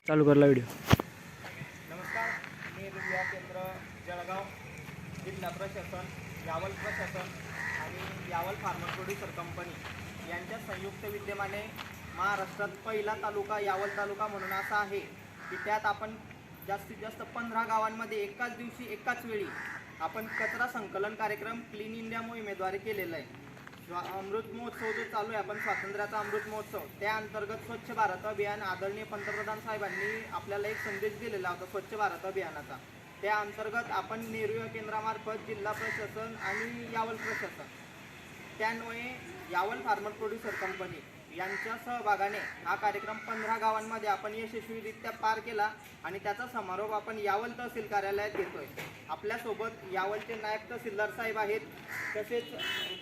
चालू करला व्हिडिओ. नमस्कार, मी युवा केंद्र जळगाव, जिल्हा प्रशासन, यावल प्रशासन आणि यावल फार्मर प्रोड्युसर कंपनी यांच्या संयुक्त विद्यमाने महाराष्ट्रात पहिला तालुका यावल तालुका म्हणून असा आहे की त्यात आपण जास्तीत जास्त 15 गावांमध्ये एकाच दिवशी एकाच वेळी आपण कचरा संकलन कार्यक्रम क्लीन इंडिया मोहिमेद्वारे केलेला आहे. अमृत महोत्सव जो चालू आहे, आपण स्वातंत्र्याचा अमृत महोत्सव, त्या अंतर्गत स्वच्छ भारत अभियान आदरणीय पंतप्रधान साहेबांनी आपल्याला एक संदेश दिलेला होता स्वच्छ भारत अभियानाचा. त्या अंतर्गत आपण नेहरू युवा केंद्रामार्फत जिल्हा प्रशासन आणि यावल प्रशासन त्यान्वये यावल फार्मर प्रोड्युसर कंपनी यांच्या सहभागाने हा कार्यक्रम 15 गावांमध्ये आपण यशस्वीरित्या पार केला आणि त्याचा समारोप आपण यावल तहसील कार्यालयात घेतोय. आपल्यासोबत यावलचे नायब तहसीलदार साहेब आहेत, तसेच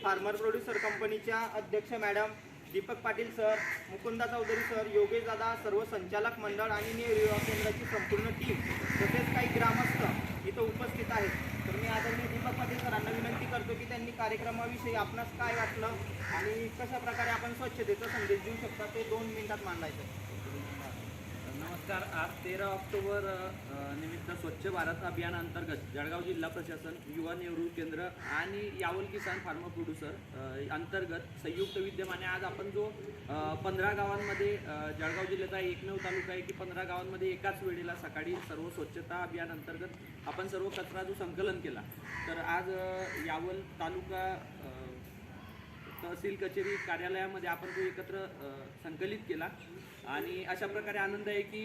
फार्मर प्रोड्युसर कंपनीच्या अध्यक्ष madam Deepak Patil sir, Mukunda Chaudhari sir, Yogesh Dada, सर्व संचालक मंडळ आणि नेहरू युवा केंद्राची संपूर्ण टीम, तसेच काही ग्रामस्थ इथं उपस्थित आहेत. तर मी आदरणीय दीपक पाटील सरांना विनंती करतो की त्यांनी कार्यक्रमाविषयी आपणास काय वाटलं आणि कशा प्रकारे आपण स्वच्छतेचा संदेश देऊ शकता ते 2 मिनिटात मांडायचं. नमस्कार. आज 13 ऑक्टोबर निमित्त स्वच्छ भारत अभियान अंतर्गत जळगाव जिल्हा प्रशासन, युवा नेहरू केंद्र आणि यावल किसान फार्मर प्रोड्युसर अंतर्गत संयुक्त विद्यमाने आज आपण जो 15 गावांमध्ये जळगाव जिल्ह्याचा एकमेव तालुका आहे की 15 गावांमध्ये एकाच वेळेला सकाळी सर्व स्वच्छता अभियान अंतर्गत आपण सर्व कचरा जो संकलन केला. तर आज यावल तालुका तहसील कचेरी कार्यालयामध्ये आपण तो एकत्र संकलित केला आणि अशा प्रकारे आनंद आहे की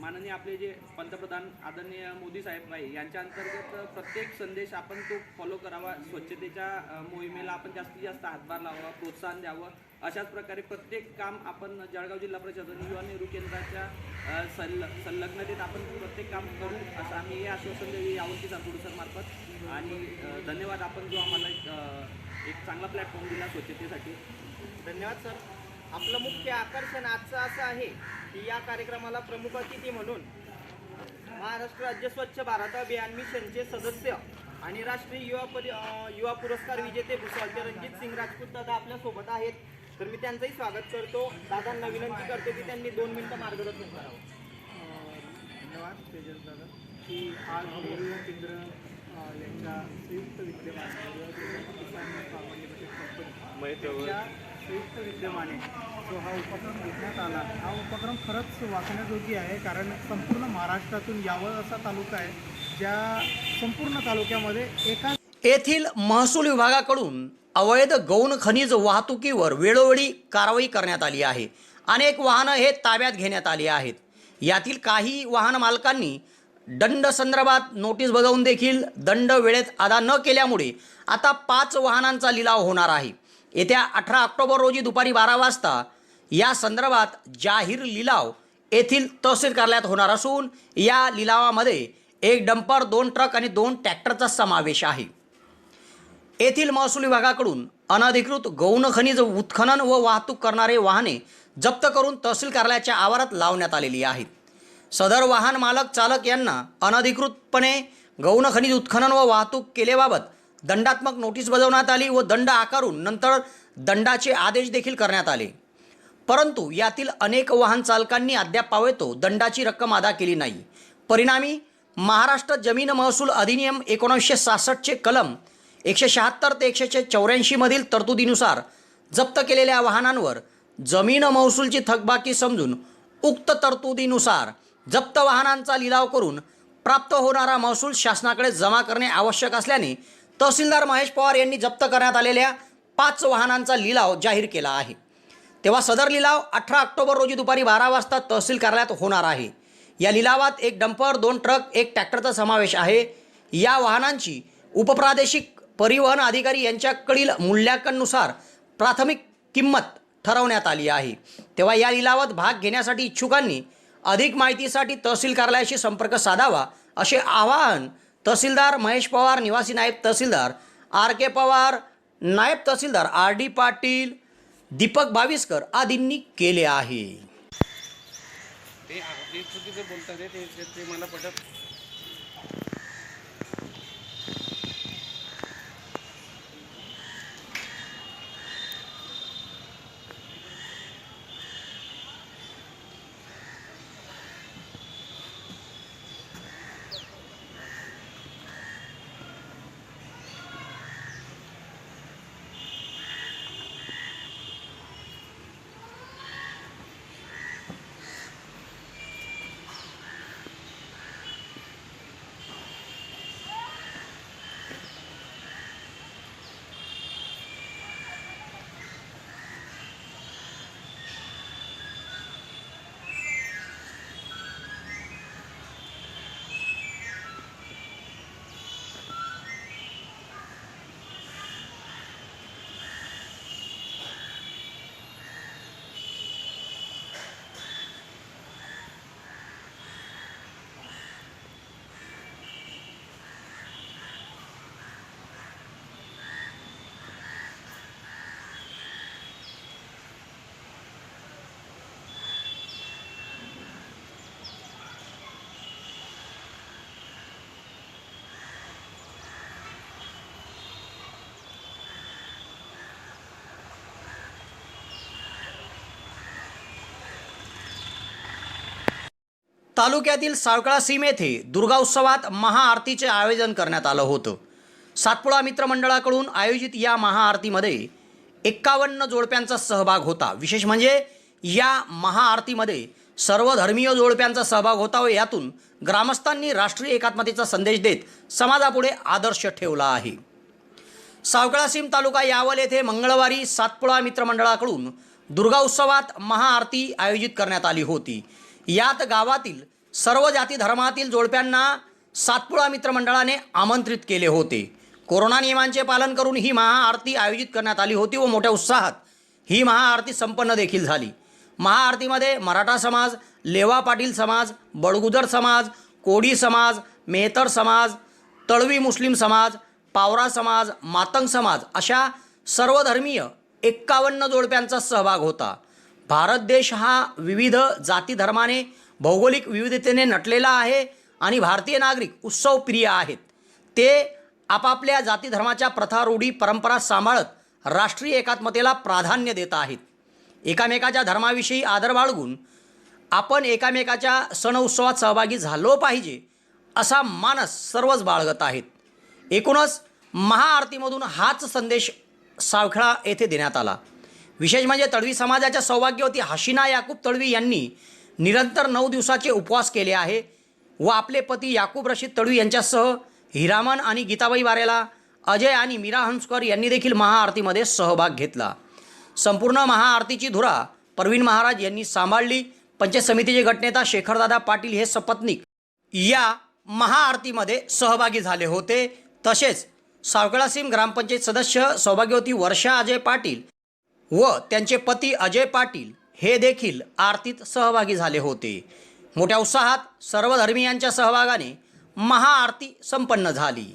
माननीय आपले जे पंतप्रधान आदरणीय मोदी साहेब आहे यांच्या अंतर्गत प्रत्येक संदेश आपण तो फॉलो करावा. स्वच्छतेच्या मोहिमेला आपण जास्तीत जास्त हातभार लावावा, प्रोत्साहन द्यावं. अशाच प्रकारे प्रत्येक काम आपण जळगाव जिल्हा प्रशासन युवा नेहरू केंद्राच्या संलग्नतेत आपण प्रत्येक काम करू असं आम्ही हे आश्वासन देऊ यावल किसान प्रोड्युसरमार्फत. आणि धन्यवाद आपण जो आम्हाला एक चांगला प्लॅटफॉर्म दिला स्वच्छतेसाठी. धन्यवाद सर. आपलं मुख्य आकर्षण आजचं असं आहे की या कार्यक्रमाला प्रमुख अतिथी म्हणून महाराष्ट्र राज्य स्वच्छ भारत अभियान मिशनचे सदस्य आणि राष्ट्रीय युवा पुरस्कार विजेते भुसावळचे रणजित सिंग राजपूत दादा आपल्यासोबत आहेत. तर मी त्यांचंही स्वागत करतो. दादांना विनंती करतो की त्यांनी 2 मिनिटं मार्गदर्शन करावं. धन्यवाद तेजस दादा की आज नेहरू युवा केंद्र यांच्या संयुक्त विद्यमाने किसान फार्मर लिमिटेड कंपनी या संयुक्त विद्यमाने जो हा उपक्रम घेण्यात आला, हा उपक्रम खरंच वाचण्याजोगी आहे. कारण संपूर्ण महाराष्ट्रातून यावल असा तालुका आहे ज्या संपूर्ण तालुक्यामध्ये एका येथील महसूल विभागाकडून अवैध गौण खनिज वाहतुकीवर वेळोवेळी कारवाई करण्यात आली आहे. अनेक वाहनं हे ताब्यात घेण्यात आली आहेत. यातील काही वाहन मालकांनी दंड संदर्भात नोटीस बजावून देखील दंड वेळेत अदा न केल्यामुळे आता 5 वाहनांचा लिलाव होणार आहे. येत्या 18 ऑक्टोबर रोजी दुपारी 12 वाजता या संदर्भात जाहीर लिलाव येथील तहसील कार्यालयात होणार असून या लिलावामध्ये 1 डंपर, 2 ट्रक आणि 2 ट्रॅक्टरचा समावेश आहे. येथील महसूल विभागाकडून अनधिकृत गौण खनिज उत्खनन व वाहतूक करणारे वाहने जप्त करून तहसील कार्यालयाच्या आवारात लावण्यात आलेली आहेत. सदर वाहन मालक चालक यांना अनधिकृतपणे गौण खनिज उत्खनन व वाहतूक केल्याबाबत दंडात्मक नोटीस बजावण्यात आली व दंड आकारून नंतर दंडाचे आदेश देखील करण्यात आले. परंतु यातील अनेक वाहन चालकांनी अद्याप पावेतो दंडाची रक्कम अदा केली नाही. परिणामी महाराष्ट्र जमीन महसूल अधिनियम 1966चे कलम 176 ते 184 मधील तरतुदीनुसार जप्त केलेल्या वाहनांवर जमीन महसूलची थकबाकी समजून उक्त तरतुदीनुसार जप्त वाहनांचा लिलाव करून प्राप्त होणारा महसूल शासनाकडे जमा करणे आवश्यक असल्याने तहसीलदार महेश पवार यांनी जप्त करण्यात आलेल्या 5 वाहनांचा लिलाव जाहीर केला आहे. तेव्हा सदर लिलाव 18 ऑक्टोबर रोजी दुपारी 12 वाजता तहसील कार्यालयात होणार आहे. या लिलावात 1 डंपर, 2 ट्रक, 1 ट्रॅक्टरचा समावेश आहे. या वाहनांची उपप्रादेशिक परिवहन अधिकारी यांच्याकडील मूल्यांकनानुसार प्राथमिक किंमत ठरवण्यात आली आहे. तेव्हा या लिलावात भाग घेण्यासाठी इच्छुकांनी अधिक माहितीसाठी तहसील कार्यालयाशी संपर्क साधावा असे आवाहन तहसीलदार महेश पवार, निवासी नायब तहसीलदार RK पवार, नायब तहसीलदार RD पाटील, दीपक भाविस्कर आदींनी केले आहे. ते चुकीचं बोलतात ते मला पटत. तालुक्यातील सावकाळा सीम येथे दुर्गा उत्सवात महाआरतीचे आयोजन करण्यात आलं होतं. सातपुडा मित्रमंडळाकडून आयोजित या महाआरतीमध्ये 51 जोडप्यांचा सहभाग होता. विशेष म्हणजे या महाआरतीमध्ये सर्व धर्मीय जोडप्यांचा सहभाग होता व यातून ग्रामस्थांनी राष्ट्रीय एकात्मतेचा संदेश देत समाजापुढे आदर्श ठेवला आहे. सावकाळा सीम तालुका यावल येथे मंगळवारी सातपुडा मित्रमंडळाकडून दुर्गा उत्सवात महाआरती आयोजित करण्यात आली होती. यात गावातील सर्व जाती धर्मातील जोडप्यांना सातपुडा मित्रमंडळाने आमंत्रित केले होते. कोरोना नियमांचे पालन करून ही महाआरती आयोजित करण्यात आली होती व मोठ्या उत्साहात ही महाआरती संपन्न देखील झाली. महाआरतीमध्ये मराठा समाज, लेवा पाटील समाज, बडगुजर समाज, कोडी समाज, मेहतर समाज, तळवी मुस्लिम समाज, पावरा समाज, मातंग समाज अशा सर्वधर्मीय 51 जोडप्यांचा सहभाग होता. भारत देश हा विविध जाती धर्माने भौगोलिक विविधतेने नटलेला आहे आणि भारतीय नागरिक उत्सवप्रिय आहेत. ते आपापल्या जाती धर्माच्या प्रथा, रूढी, परंपरा सांभाळत राष्ट्रीय एकात्मतेला प्राधान्य देत आहेत. एकामेकाच्या धर्माविषयी आदर बाळगून आपण एकामेकाच्या सण उत्सवात सहभागी झालो पाहिजे असा मानस सर्वच बाळगत आहेत. एकूणच महाआरतीमधून हाच संदेश सावखेडा येथे देण्यात आला. विशेष म्हणजे तळवी समाजाच्या सौभाग्यवती हसीना याकूब तळवी यांनी निरंतर 9 दिवसाचे उपवास केले आहे व आपले पती याकूब रशीद तळवी यांच्यासह हिरामन आणि गीताबाई वारेला, अजय आणि मीरा हंसकर यांनी देखील महाआरतीमध्ये सहभाग घेतला. संपूर्ण महाआरतीची धुरा परवीन महाराज यांनी सांभाळली. पंचायत समितीचे गटनेता शेखरदादा पाटील हे सपत्नीक या महाआरतीमध्ये सहभागी झाले होते. तसेच सावकळासीम ग्रामपंचायत सदस्य सौभाग्यवती वर्षा अजय पाटील व त्यांचे पती अजय पाटील हे देखील आरतीत सहभागी झाले होते. मोठ्या उत्साहात सर्व धर्मीयांच्या सहभागाने महाआरती संपन्न झाली.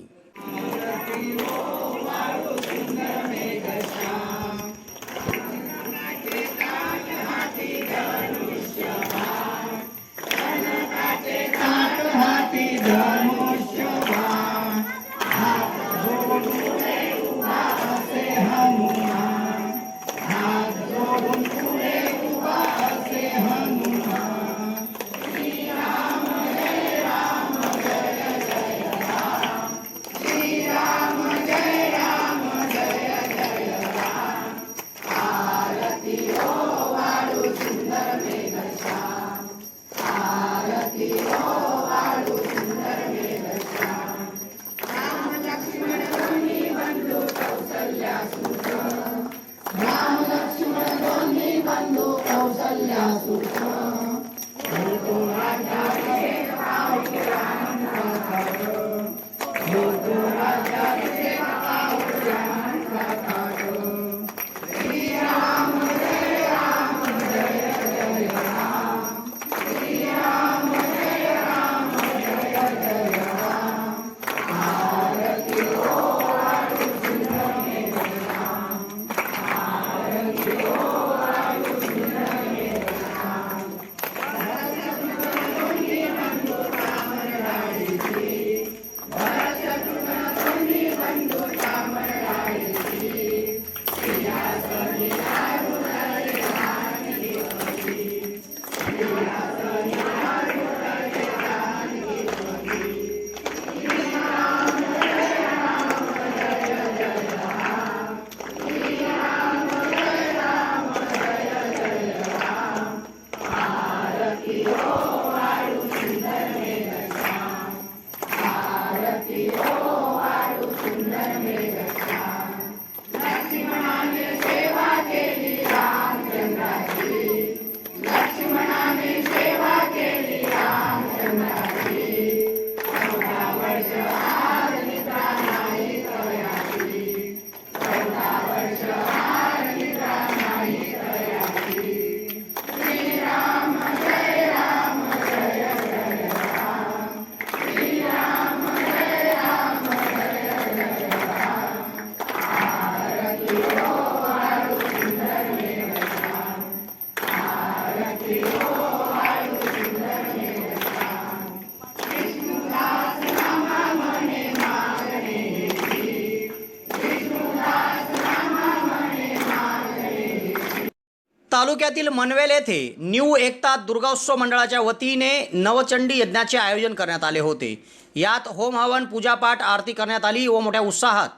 तालुक्यातील मनवेल येथे न्यू एकता दुर्गोत्सव मंडळाच्या वतीने नवचंडी यज्ञाचे आयोजन करण्यात आले होते. यात होम हवन, पूजापाठ, आरती करण्यात आली व मोठ्या उत्साहात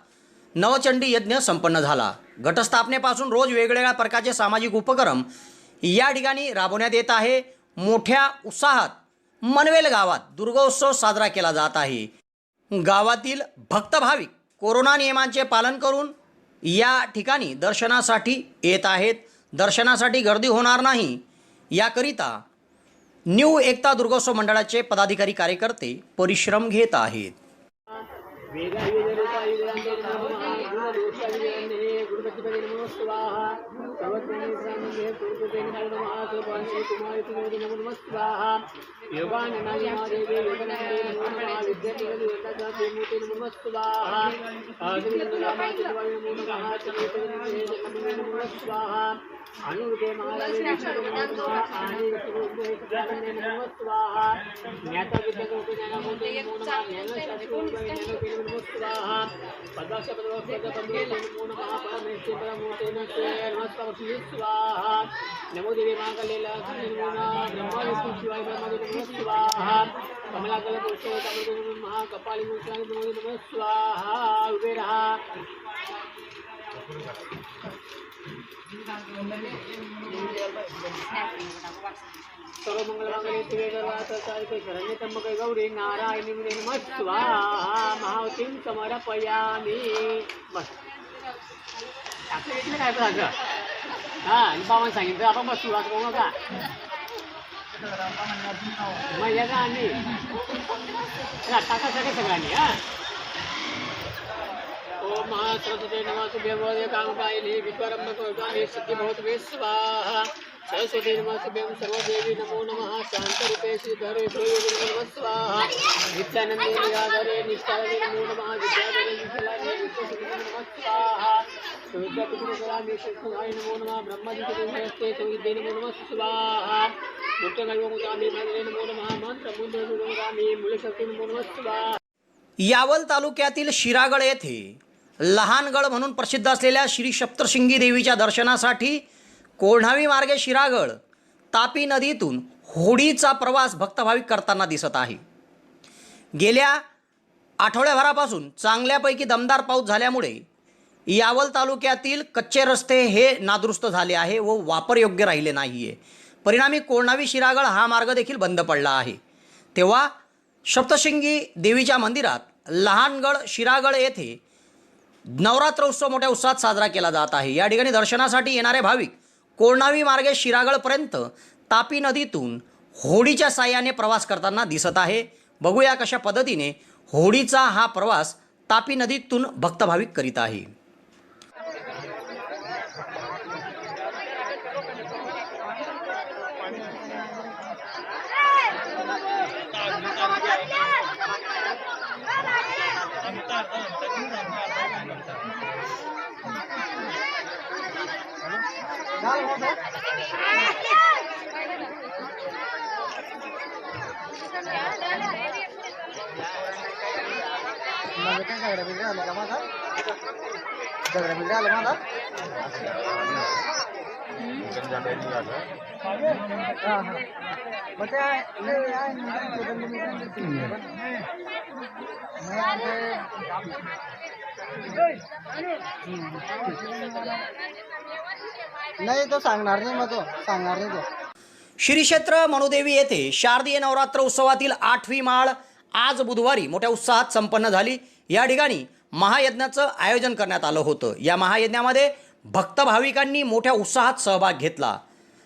नवचंडी यज्ञ संपन्न झाला. घटस्थापनेपासून रोज वेगवेगळ्या प्रकारचे सामाजिक उपक्रम या ठिकाणी राबवण्यात येत आहे. मोठ्या उत्साहात मनवेल गावात दुर्गोत्सव साजरा केला जात आहे. गावातील भक्त भाविक कोरोना नियमांचे पालन करून या ठिकाणी दर्शनासाठी येत आहेत. दर्शनासाठी गर्दी होणार नाही याकरिता न्यू एकता दुर्गोत्सव मंडळाचे पदाधिकारी कार्यकर्ते परिश्रम घेत आहेत. अनुदे महाराज नमो देवी महाकालेला ब्रह्मा विष्णू शिवाय ब्रह्मा स्वाहा कमलाकल महाकपाली नमो स्वाहा. उभे रहा. सर्व मंगलमांगल्ये शिवे सर्वार्थसाधिके शरण्ये त्र्यंबके गौरी नारायणी नमः स्वाहा. महावतीं समर्पयामि. बस टाकलं काय हा आणि बाबांनी सांगितलं आपण बस सुरुवात करू नका. मजा का आम्ही टाका सगळ्यांनी हा ओम महासरस्वती नमः तुभ्यं वदे कामकायिनी विश्वरम्भकौकानि सिद्धिभवतु स्वाहा सरस्वती नमः तुभ्यं सर्वदेवी नमो नमः शान्तरूपे श्रीधरे श्रीदेवी नमः स्वाहा नित्यानन्दे निराधरे निष्ठारे नमो नमः विद्याधरे विठलाय विश्वसुते नमः स्वाहा सुविद्यापीठकलामि श्रीकृष्णाय नमो नमः ब्रह्मजिते संविद्ये नमो नमः स्वाहा मुक्तकल्पमुदामि भद्रे नमो नमः मंत्रमुद्रमुदामि मूलशक्ती नमो नमः स्वाहा। यावल तालुक्यातील शिरागड येथे लहानगड म्हणून प्रसिद्ध असलेल्या श्री सप्तशृंगी देवीच्या दर्शनासाठी कोढावी मार्गे शिरागड तापी नदीतून होडीचा प्रवास भक्तभाविक करताना दिसत आहे। गेल्या आठवड्याभरापासून चांगल्यापैकी दमदार पाऊस झाल्यामुळे यावल तालुक्यातील कच्चे रस्ते हे नादुरुस्त झाले आहे व वापरयोग्य राहिले नाही आहे। परिणामी कोढावी शिरागड हा मार्ग देखील बंद पडला आहे। तेव्हा सप्तशृंगी देवीच्या मंदिरात लहानगड शिरागड येथे नवरात्र उत्सव मोठ्या उत्साहात साजरा केला जात आहे। या ठिकाणी दर्शनासाठी येणारे भाविक कोढावी मार्गे शिरागडपर्यंत तापी नदीतून होडीच्या साह्याने प्रवास करताना दिसत आहे। बघूया कशा पद्धतीने होडीचा हा प्रवास तापी नदीतून भक्तभाविक करीत आहे। नाही तो सांगणार नाही मग तो सांगणार नाही तो। श्री क्षेत्र मनुदेवी येथे शारदीय नवरात्र उत्सवातील 8वी माळ आज बुधवारी मोठ्या उत्साहात संपन्न झाली। या ठिकाणी महायज्ञाचं आयोजन करण्यात आलं होतं। या महायज्ञामध्ये भक्त भाविकांनी मोठ्या उत्साहात सहभाग घेतला।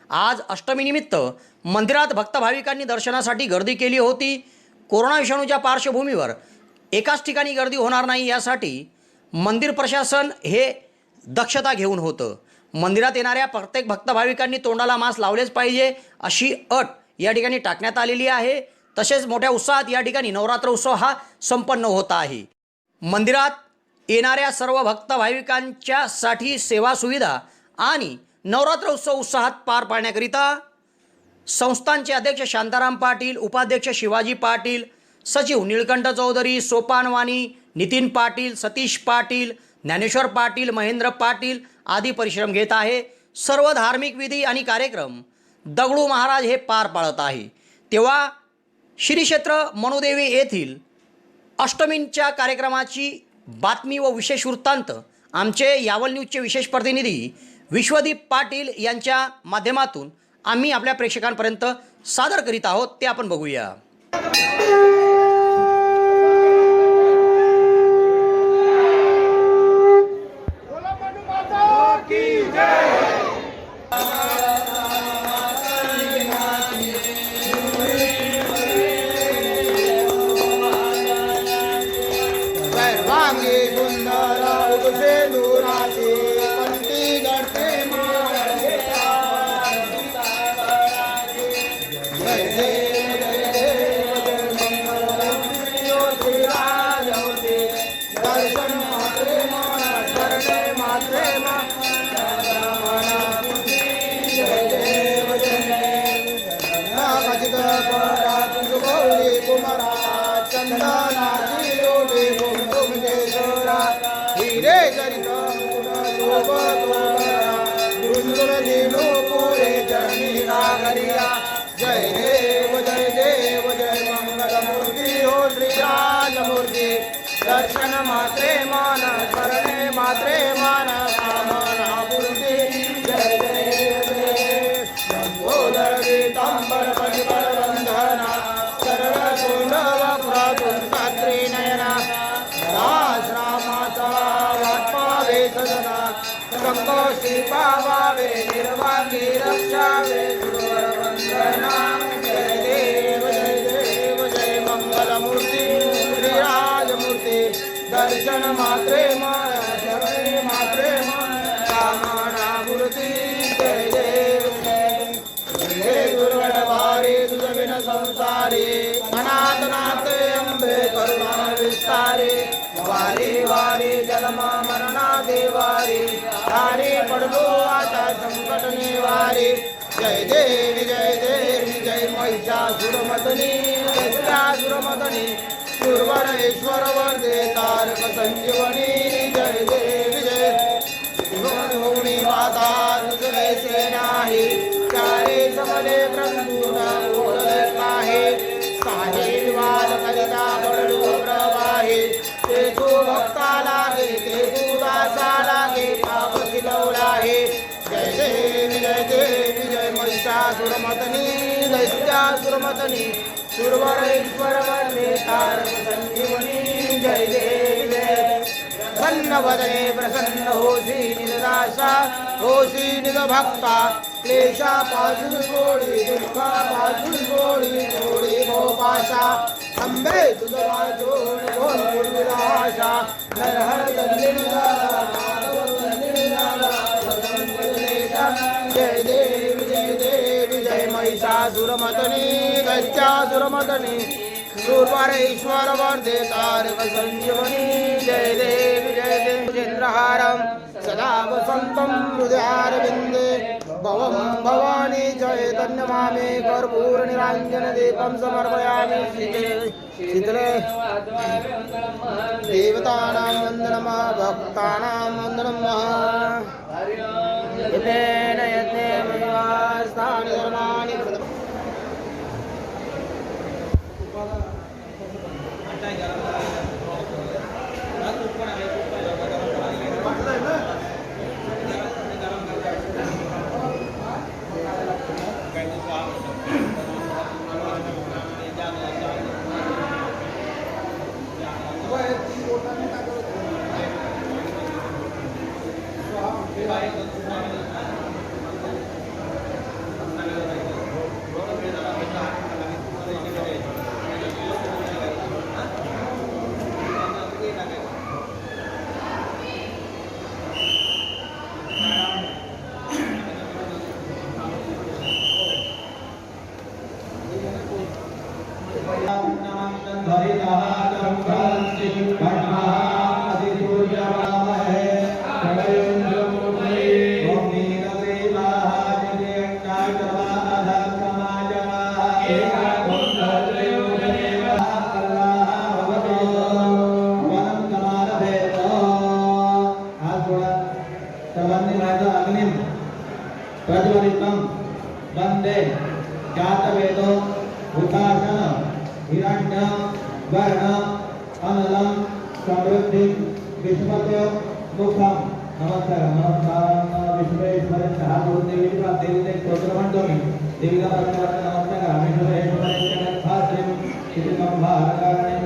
आज अष्टमीनिमित्त मंदिरात भक्त भाविकांनी दर्शनासाठी गर्दी केली होती। कोरोना विषाणूच्या पार्श्वभूमीवर एकाच ठिकाणी गर्दी होणार नाही यासाठी मंदिर प्रशासन हे दक्षता घेऊन होतं। मंदिरात येणाऱ्या प्रत्येक भक्त भाविकांनी तोंडाला मास्क लावलेच पाहिजे अशी अट या ठिकाणी टाकण्यात आलेली आहे। तसेच मोठ्या उत्साहात या ठिकाणी नवरात्र उत्सव हा संपन्न होत आहे। मंदिरात येणाऱ्या सर्व भक्त भाविकांच्यासाठी सेवा सुविधा आणि नवरात्र उत्सव उत्साहात पार पाडण्याकरिता संस्थानचे अध्यक्ष शांताराम पाटील, उपाध्यक्ष शिवाजी पाटील, सचिव निळकंठ चौधरी, सोपान वाणी, नितीन पाटील, सतीश पाटील, ज्ञानेश्वर पाटील, महेंद्र पाटील आदी परिश्रम घेत आहे। सर्व धार्मिक विधी आणि कार्यक्रम दगडू महाराज हे पार पाडत आहे। तेव्हा श्री क्षेत्र मनुदेवी येथील अष्टमींच्या कार्यक्रमाची बातमी व विशेष वृत्तांत आमचे यावल न्यूजचे विशेष प्रतिनिधी विश्वदीप पाटील यांच्या माध्यमातून आम्ही आपल्या प्रेक्षकांपर्यंत सादर करीत आहोत, ते आपण बघूया। जय देव जय मंगलमूर्ती हो श्रीराजमूर्ती दर्शन मात्रे मान करणे मात्रे मान कामनापूर्ती जय देव शंभोदर गीतांबर परिमळ वंदना सर्व सुंदर प्रतुंपात्री नयना दास रामाचा वाटपावे सदना संकोशी पावावे निर्वाणी रक्षावे गुरुवर वंदना दर्शन मात्रे मान शरणे मात्रे मान कामनापूर्ती जय देव हे दुर्गणवारी तुझ विन संसारी अनाथनाथ अंबे करुणा विस्तारी वारी वारी जन्मा मरणा देवारी तारी पडलो आता संकट निवारी जय देवी जय महिषासुरमर्दिनी दैत्यासुरमर्दिनी सुरवरेश्वर वरदे तारक संजीवनी जय देवी जय भुवनी माता तुझे से नाही चारे समले ब्रह्मूना ओळख नाही साहिल वाद करिता पडलो प्रवाही ते तू भक्ता लागे ते तू दासा लागे पाप सिलवला हे जय देवी जय महिषासुरमर्दिनी दैत्यासुरमर्दिनी सुरवरेश्वर वरदे तारक संजीवनी जय देवी जय प्रसन्न वदने प्रसन्न होसी निराशा होसी निभक्ता क्लेशा पासून सोडी दुःखा पासून सोडी सोडी गोपाशा अंबे तुझा वाचून कोण गुरुराशा नरहर जय देवी जय महिषासुरमर्दिनी दैत्यासुरमर्दिनी सूर्वरेश्वर वरदे तारक संजीवनी जय देवी चंद्रहारम सदा वसंतं हृदयारविन्दे भवं भवानी चैतन्यमामे कर्पूर निराञ्जन दीपं समर्पयामि शीतले देवतानां वन्दनं भक्तानां वन्दनं यतेन महिमास्तानि धर्माणि प्रज्वलितं वन्दे जातवेदो हुताशन हिरण्य वर्ण अनलं समृद्धिं विश्वतो मुखं नमस्कार विश्वेश्वरस्य गुरुदेवी देवी स्तोत्र म्हणतो मी देवीला नमस्कार रामेश्वरेश्वरस्य शास्त्रीं शिवं भारकाणे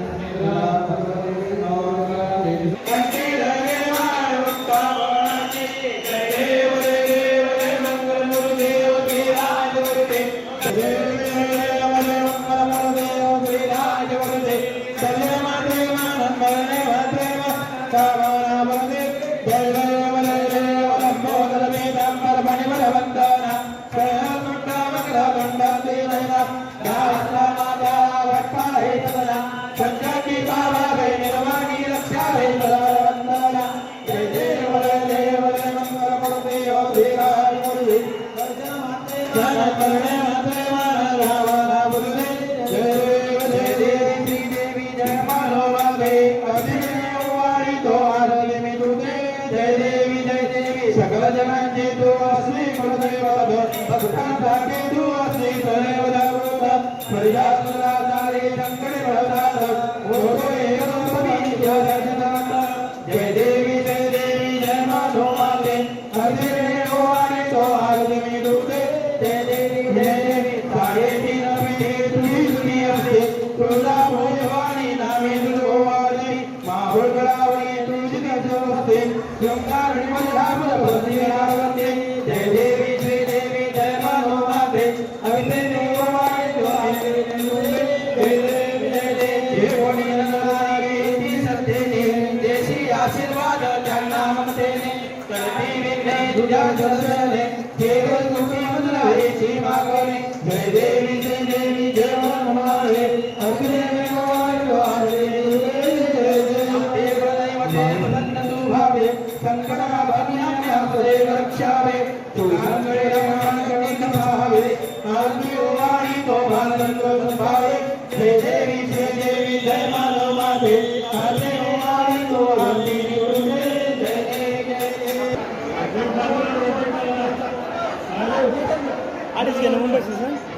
सकल जनांचे तू असली कुलदेव भक्तांसाठी तू असली प्रणयवदावृत परिजासुरा सारे शंकरे भरतात ओढो एवपरी दर्शनात जय देवी जय माधो माते हरिरे ओवारे तो आरती मी दुर्गे जय देवी साडे तीन पिढी तुझी सुनी असते तुळजा भोजवाणी नामे दुर्गोवारी माहुळगडावरी तुझी असते शृंगारणी वंदे जय देवी जय माधो माते अविते देवाय तुझ्या दर्शने केवळ तुझे मंदिराची मागणे जय देवी जय मानवाले अग्ने वारे भावे संकटा भावे रक्षावे तुझ्याकडे रमण भावे आम्ही ओवाळी तो भांडण भावे जय देवी जय मानवाले आम्ही ओवाळी तो भांडण अडीच गेलं मुंबईचं सर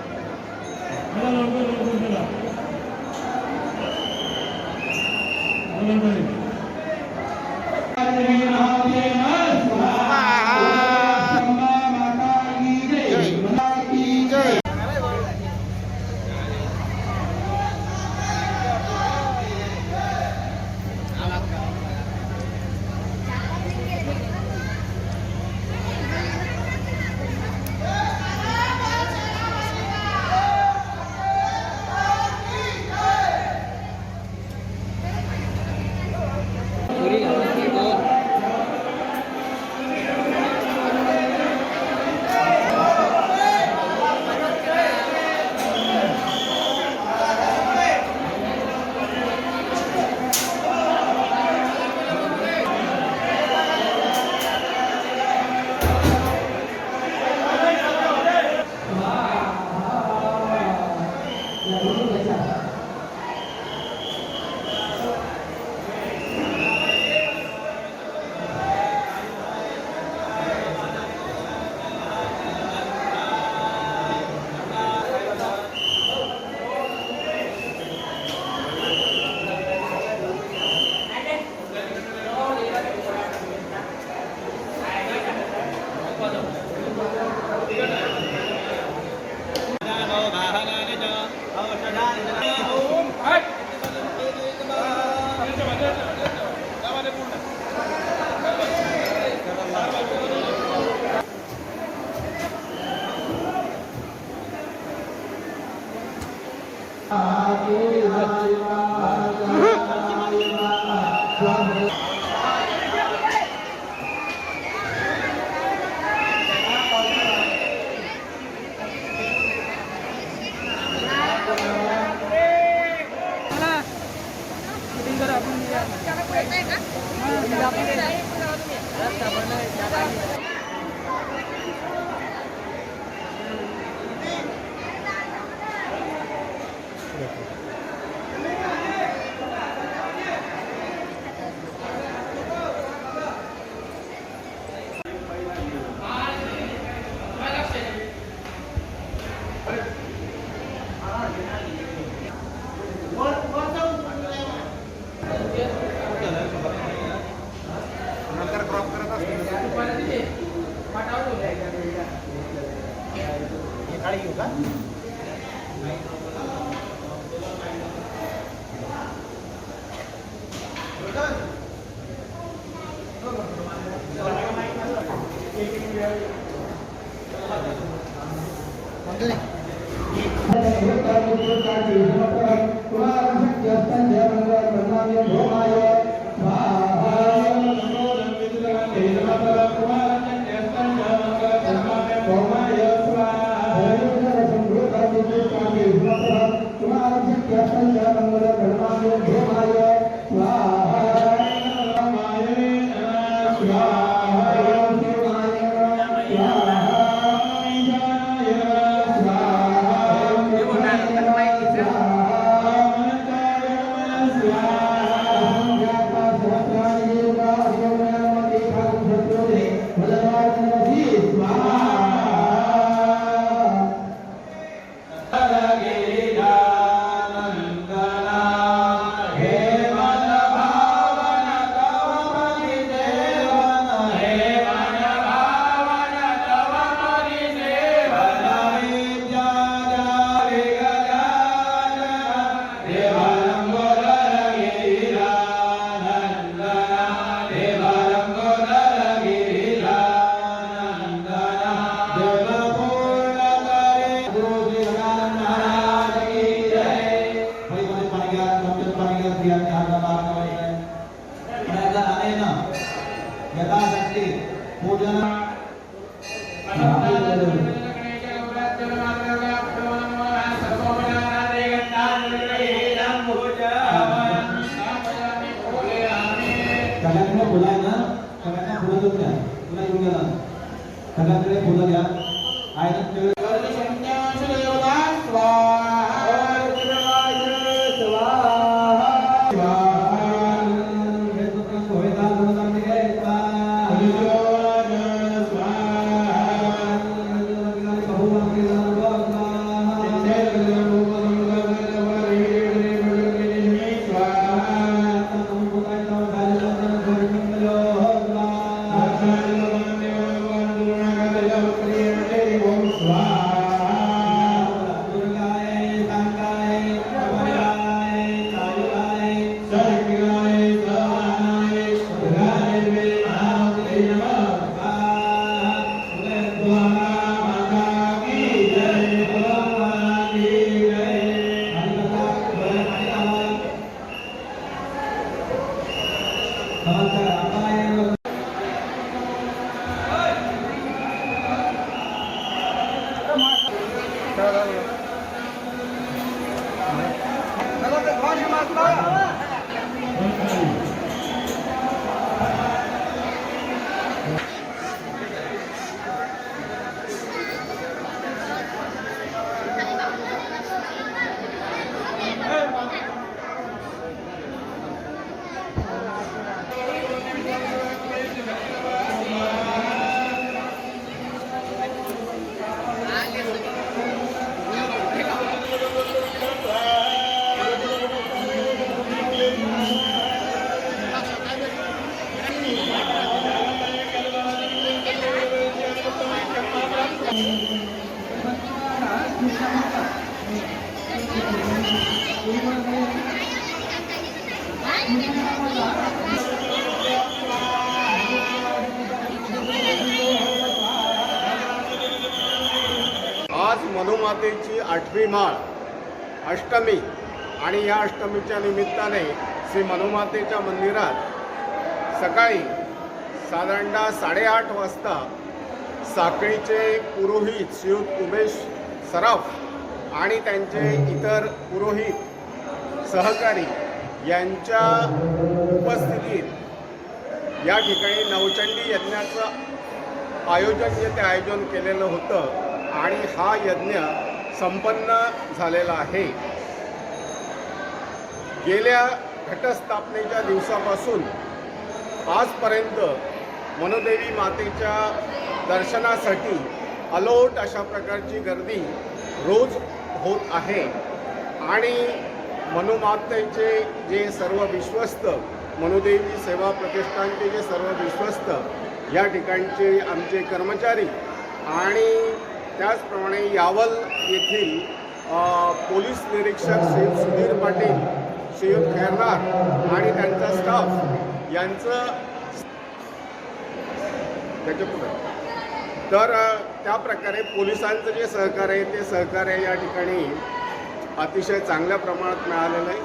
यथाशक्ती पूजन सगळ्यांकडे फुलं आहे ना, सगळ्यांना फुलं देऊन द्या. तुला येऊन गेला सगळ्यांकडे फुलं द्या. आहे ना तेवढे आज मनुमातेची 8वी माळ अष्टमी आणि या अष्टमीच्या निमित्ताने श्री मनुमातेच्या मंदिरात सकाळी साधारणतः 8:30 वाजता साखळीचे पुरोहित श्रीयुत उमेश सराफ आणि त्यांचे इतर पुरोहित सहकारी यांच्या उपस्थितीत या ठिकाणी नवचंडी यज्ञाचं आयोजन केलेलं होतं आणि हा यज्ञ संपन्न झालेला आहे. गेल्या घटस्थापनेच्या दिवसापासून आजपर्यंत मनुदेवी मातेच्या दर्शनासाठी अलोट अशा प्रकारची गर्दी रोज होत आहे आणि मनुमातेचे जे सर्व विश्वस्त, मनुदेवी सेवा प्रतिष्ठानचे जे सर्व विश्वस्त, या ठिकाणचे आमचे कर्मचारी आणि त्याचप्रमाणे यावल येथील पोलीस निरीक्षक श्री सुधीर पाटील, श्रीयुत खैरनार आणि त्यांचा स्टाफ यांचं त्याच्यापुढे तर त्या प्रकारे पोलिसांचं जे सहकार्य आहे ते सहकार्य या ठिकाणी अतिशय चांगल्या प्रमाणात मिळालेलं आहे.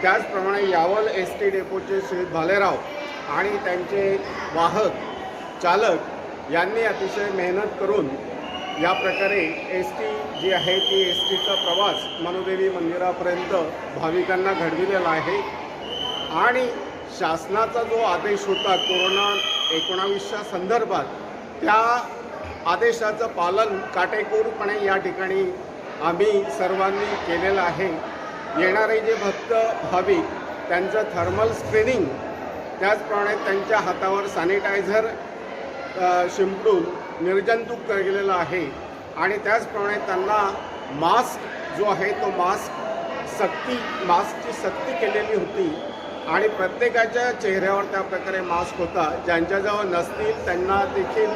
त्याचप्रमाणे यावल ST डेपोचे श्री भालेराव आणि त्यांचे वाहक चालक यांनी अतिशय मेहनत करून या प्रकारे ST जी आहे ती STचा प्रवास मनुदेवी मंदिरापर्यंत भाविकांना घडविलेला आहे आणि शासनाचा जो आदेश होता कोरोना-19च्या संदर्भात, त्या आदेशाचं पालन काटेकोरपणे या ठिकाणी आम्ही सर्वांनी केलेलं आहे. येणारे जे भक्त भाविक त्यांचं थर्मल स्क्रीनिंग, त्याचप्रमाणे त्यांच्या हातावर सॅनिटायझर शिंपडून निर्जंतुक केलेला आहे आणि त्याचप्रमाणे त्यांना मास्क जो आहे तो मास्कची सक्ती केलेली होती आणि प्रत्येकाच्या चेहऱ्यावर त्या प्रकारे मास्क होता. ज्यांच्याजवळ नसतील त्यांना देखील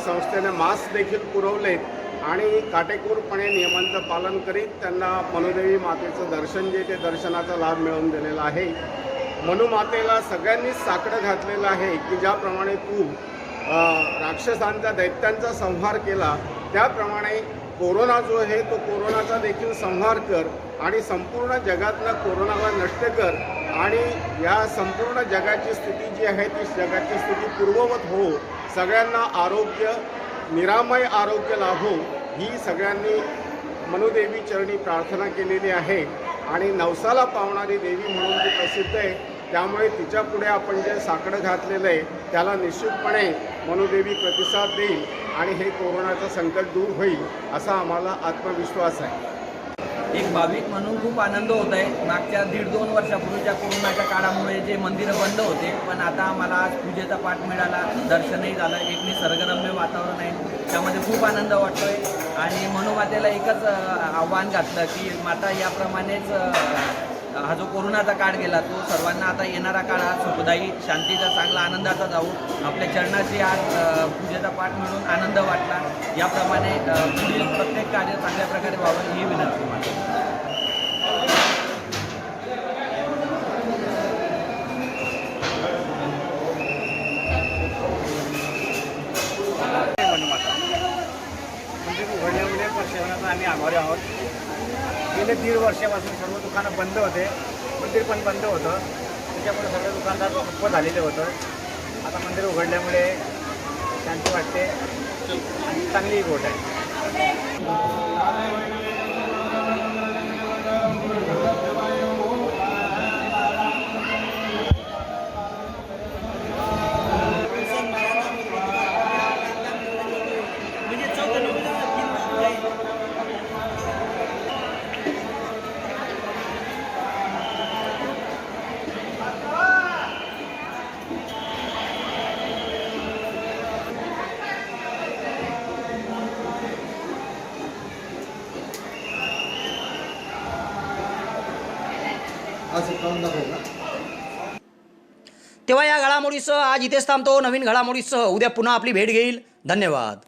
संस्थेने मास्क देखील पुरवलेत आणि काटेकोरपणे नियमांचं पालन करीत त्यांना मनुदेवी मातेचं दर्शन जे ते दर्शनाचा लाभ मिळवून दिलेला आहे. मनुमातेला सगळ्यांनीच साकडं घातलेलं आहे की ज्याप्रमाणे तू राक्षसांचा, दैत्यांचा संहार केला, त्याप्रमाणे कोरोना जो आहे तो कोरोनाचा देखील संहार कर आणि संपूर्ण जगातनं कोरोनाला नष्ट कर आणि या संपूर्ण जगाची स्थिती जी आहे ती जगाची स्थिती पूर्ववत हो, सगळ्यांना आरोग्य, निरामय आरोग्य लाभो, ही सगळ्यांनी मनुदेवी चरणी प्रार्थना केलेली आहे आणि नवसाला पावणारी देवी म्हणून ती प्रसिद्ध आहे. त्यामुळे तिच्या पुढे आपण जे साकडं घातलेलं आहे त्याला निश्चितपणे मनोदेवी प्रतिसाद देईल आणि हे कोरोनाचं संकट दूर होईल असा आम्हाला आत्मविश्वास आहे. एक भाविक म्हणून खूप आनंद होत आहे. मागच्या 1.5-2 वर्षापूर्वीच्या कोरोनाच्या काळामुळे जे मंदिरं बंद होते, पण आता आम्हाला आज पूजेचा पाठ मिळाला, दर्शनही झालं, एक निसर्गरम्य वातावरण आहे, त्यामध्ये खूप आनंद वाटतोय. आणि मनोमातेला एकच आव्हान घातलं की माता याप्रमाणेच हा जो कोरोनाचा काळ गेला तो सर्वांना आता येणारा काळ हा सुखदायी, शांतीचा, चांगला, आनंदाचा जाऊ. आपल्या चरणाची आज पूजेचा पाठ मिळून आनंद वाटला. याप्रमाणे पुढील प्रत्येक कार्य चांगल्या प्रकारे व्हावं ही विनंती माझी. मंदिर उघडल्यामुळे प्रशासनाचा आम्ही आभारी आहोत. गेले 1.5 वर्षापासून सर्व दुकानं बंद होते, मंदिर पण बंद होतं, त्याच्यामुळे सगळे दुकानदार ठप्प झालेले होतं. आता मंदिर उघडल्यामुळे शांती वाटते आणि चांगली गोष्ट आहे. तेव्हा या घडामोडीसह आज इथेच थांबतो. नवीन घडामोडीसह उद्या पुन्हा आपली भेट घेईल. धन्यवाद.